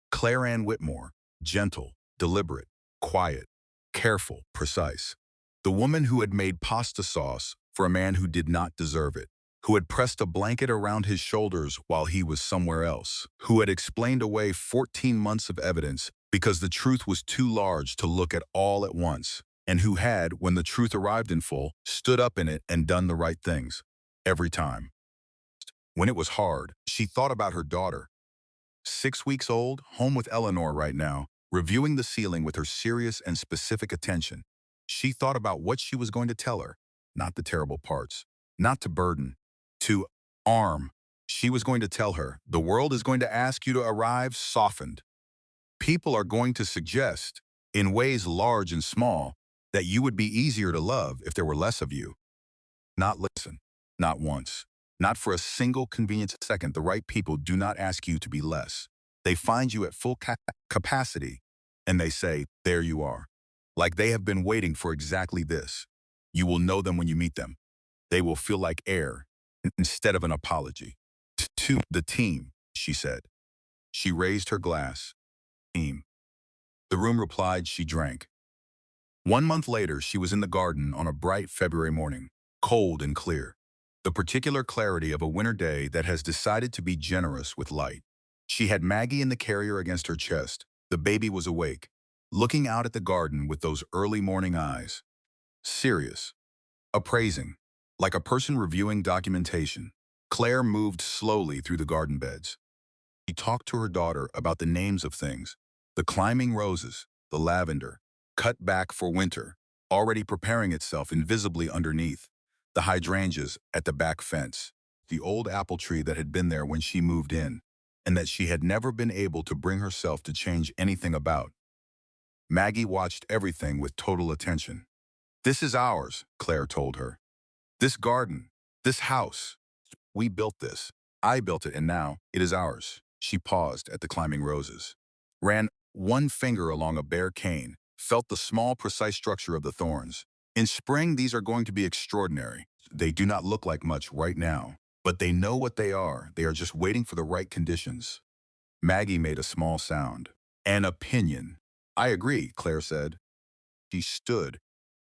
Claire Ann Whitmore, gentle, deliberate, quiet, careful, precise. The woman who had made pasta sauce for a man who did not deserve it, who had pressed a blanket around his shoulders while he was somewhere else, who had explained away 14 months of evidence because the truth was too large to look at all at once. and who had, when the truth arrived in full, stood up in it and done the right things. Every time. When it was hard, she thought about her daughter, 6 weeks old, home with Eleanor right now, reviewing the ceiling with her serious and specific attention. She thought about what she was going to tell her, not the terrible parts, not to burden, to arm. She was going to tell her, the world is going to ask you to arrive softened. People are going to suggest, in ways large and small, that you would be easier to love if there were less of you. Not listen, not once, not for a single convenient second. The right people do not ask you to be less. They find you at full capacity, and they say, there you are. Like they have been waiting for exactly this. You will know them when you meet them. They will feel like air instead of an apology. To the team, she said. She raised her glass. Team. The room replied she drank. 1 month later, she was in the garden on a bright February morning, cold and clear. The particular clarity of a winter day that has decided to be generous with light. She had Maggie in the carrier against her chest. The baby was awake, looking out at the garden with those early morning eyes. Serious, appraising, like a person reviewing documentation. Claire moved slowly through the garden beds. She talked to her daughter about the names of things, the climbing roses, the lavender, cut back for winter, already preparing itself invisibly underneath, the hydrangeas at the back fence, the old apple tree that had been there when she moved in, and that she had never been able to bring herself to change anything about. Maggie watched everything with total attention. This is ours, Claire told her. This garden, this house. We built this. I built it, and now it is ours. She paused at the climbing roses, ran one finger along a bare cane, felt the small, precise structure of the thorns. In spring, these are going to be extraordinary. They do not look like much right now, but they know what they are. They are just waiting for the right conditions. Maggie made a small sound. An opinion. I agree, Claire said. She stood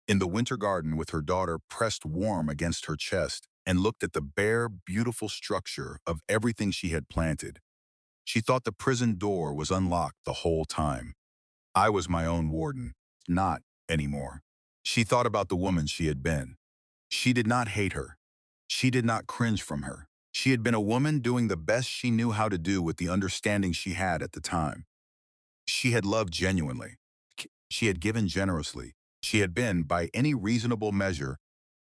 in the winter garden with her daughter pressed warm against her chest and looked at the bare, beautiful structure of everything she had planted. She thought the prison door was unlocked the whole time. I was my own warden. Not anymore. She thought about the woman she had been. She did not hate her. She did not cringe from her. She had been a woman doing the best she knew how to do with the understanding she had at the time. She had loved genuinely. She had given generously. She had been, by any reasonable measure,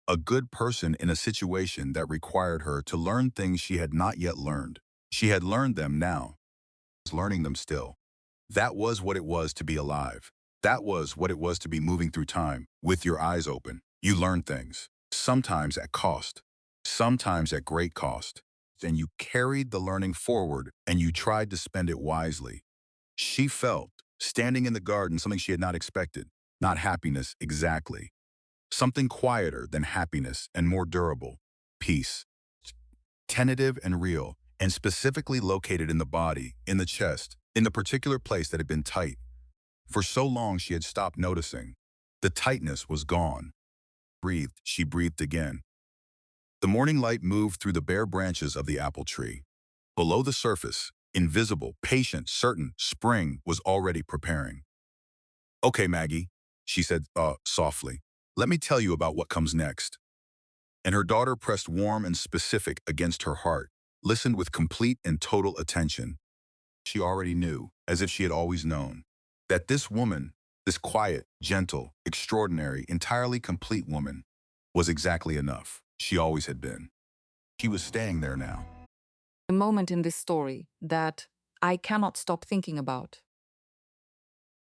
a good person in a situation that required her to learn things she had not yet learned. She had learned them now, was learning them still. That was what it was to be alive. That was what it was to be moving through time, with your eyes open. You learn things, sometimes at cost, sometimes at great cost. Then you carried the learning forward and you tried to spend it wisely. She felt, standing in the garden, something she had not expected. Not happiness exactly. Something quieter than happiness and more durable. Peace. Tentative and real, and specifically located in the body, in the chest, in the particular place that had been tight. For so long she had stopped noticing. The tightness was gone. Breathed, she breathed again. The morning light moved through the bare branches of the apple tree. Below the surface, invisible, patient, certain, spring was already preparing. Okay, Maggie, she said softly. Let me tell you about what comes next. And her daughter pressed warm and specific against her heart, listened with complete and total attention. She already knew, as if she had always known, that this woman, this quiet, gentle, extraordinary, entirely complete woman, was exactly enough. She always had been. She was staying there now. A moment in this story that I cannot stop thinking about.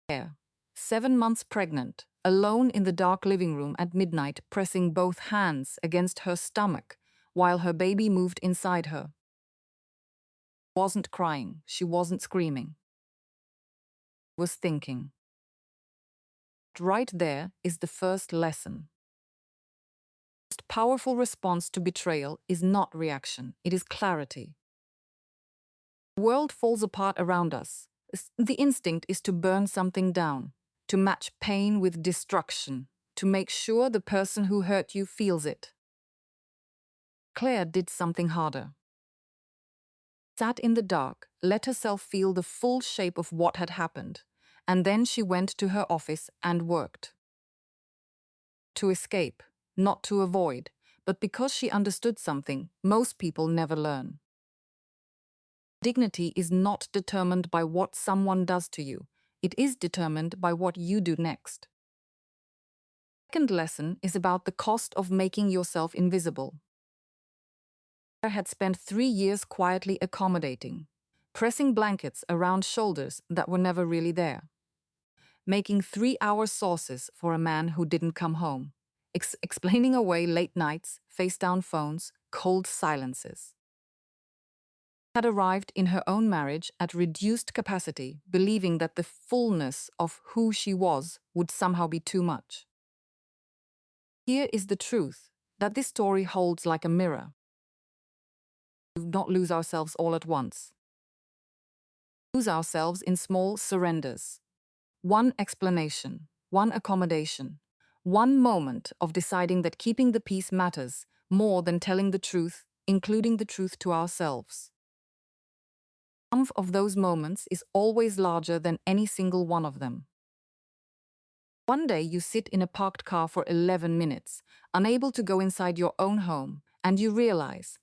Claire, 7 months pregnant, alone in the dark living room at midnight, pressing both hands against her stomach while her baby moved inside her. She wasn't crying, she wasn't screaming. She was thinking. Right there is the first lesson. The most powerful response to betrayal is not reaction, it is clarity. The world falls apart around us. The instinct is to burn something down, to match pain with destruction, to make sure the person who hurt you feels it. Claire did something harder. Sat in the dark, let herself feel the full shape of what had happened, and then she went to her office and worked. to escape, not to avoid, but because she understood something most people never learn. Dignity is not determined by what someone does to you. It is determined by what you do next. The second lesson is about the cost of making yourself invisible. Claire had spent 3 years quietly accommodating, pressing blankets around shoulders that were never really there, making 3-hour sauces for a man who didn't come home, explaining away late nights, face-down phones, cold silences. Had arrived in her own marriage at reduced capacity, believing that the fullness of who she was would somehow be too much. Here is the truth, that this story holds like a mirror. We do not lose ourselves all at once. We lose ourselves in small surrenders. One explanation, one accommodation, one moment of deciding that keeping the peace matters more than telling the truth, including the truth to ourselves. The sum of those moments is always larger than any single one of them. One day you sit in a parked car for 11 minutes, unable to go inside your own home, and you realize,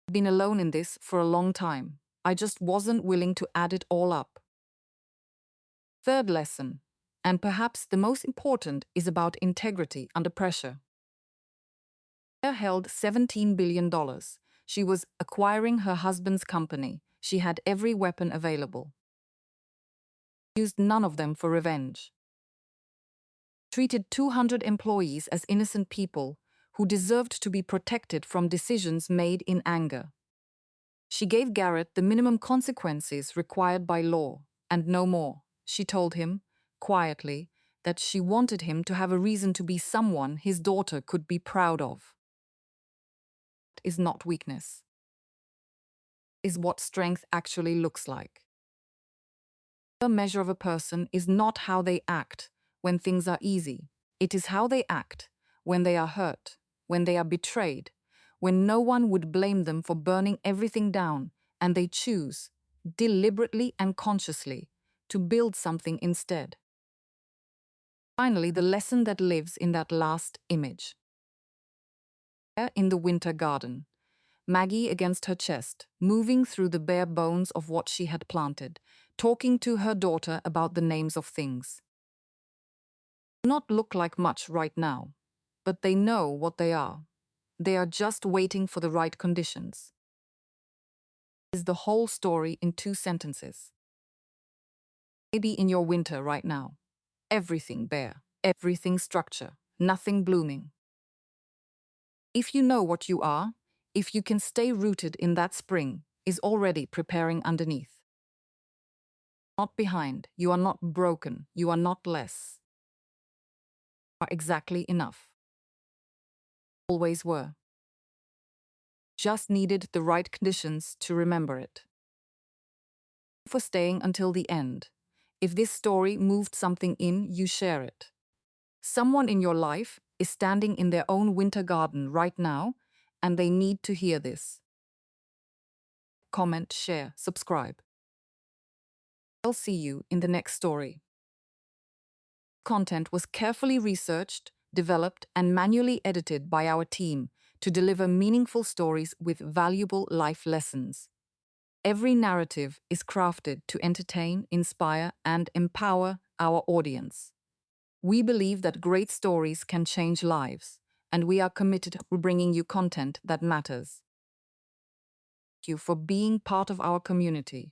I've been alone in this for a long time. I just wasn't willing to add it all up. Third lesson, and perhaps the most important, is about integrity under pressure. Claire held $17 billion. She was acquiring her husband's company. She had every weapon available. She used none of them for revenge. Treated 200 employees as innocent people who deserved to be protected from decisions made in anger. She gave Garrett the minimum consequences required by law, and no more. She told him, quietly, that she wanted him to have a reason to be someone his daughter could be proud of. That is not weakness. It is what strength actually looks like. The measure of a person is not how they act when things are easy. It is how they act when they are hurt, when they are betrayed, when no one would blame them for burning everything down, and they choose, deliberately and consciously, to build something instead. Finally, the lesson that lives in that last image. There in the winter garden, Maggie against her chest, moving through the bare bones of what she had planted, talking to her daughter about the names of things. Do not look like much right now, but they know what they are. They are just waiting for the right conditions. Is the whole story in 2 sentences. Maybe in your winter right now. Everything bare, everything structure, nothing blooming. If you know what you are, if you can stay rooted in that spring, is already preparing underneath. Not behind, you are not broken, you are not less. You are exactly enough. Always were. Just needed the right conditions to remember it. For staying until the end. If this story moved something in, you share it. Someone in your life is standing in their own winter garden right now, and they need to hear this. Comment, share, subscribe. I'll see you in the next story. Content was carefully researched, developed, and manually edited by our team to deliver meaningful stories with valuable life lessons. Every narrative is crafted to entertain, inspire, and empower our audience. We believe that great stories can change lives, and we are committed to bringing you content that matters. Thank you for being part of our community.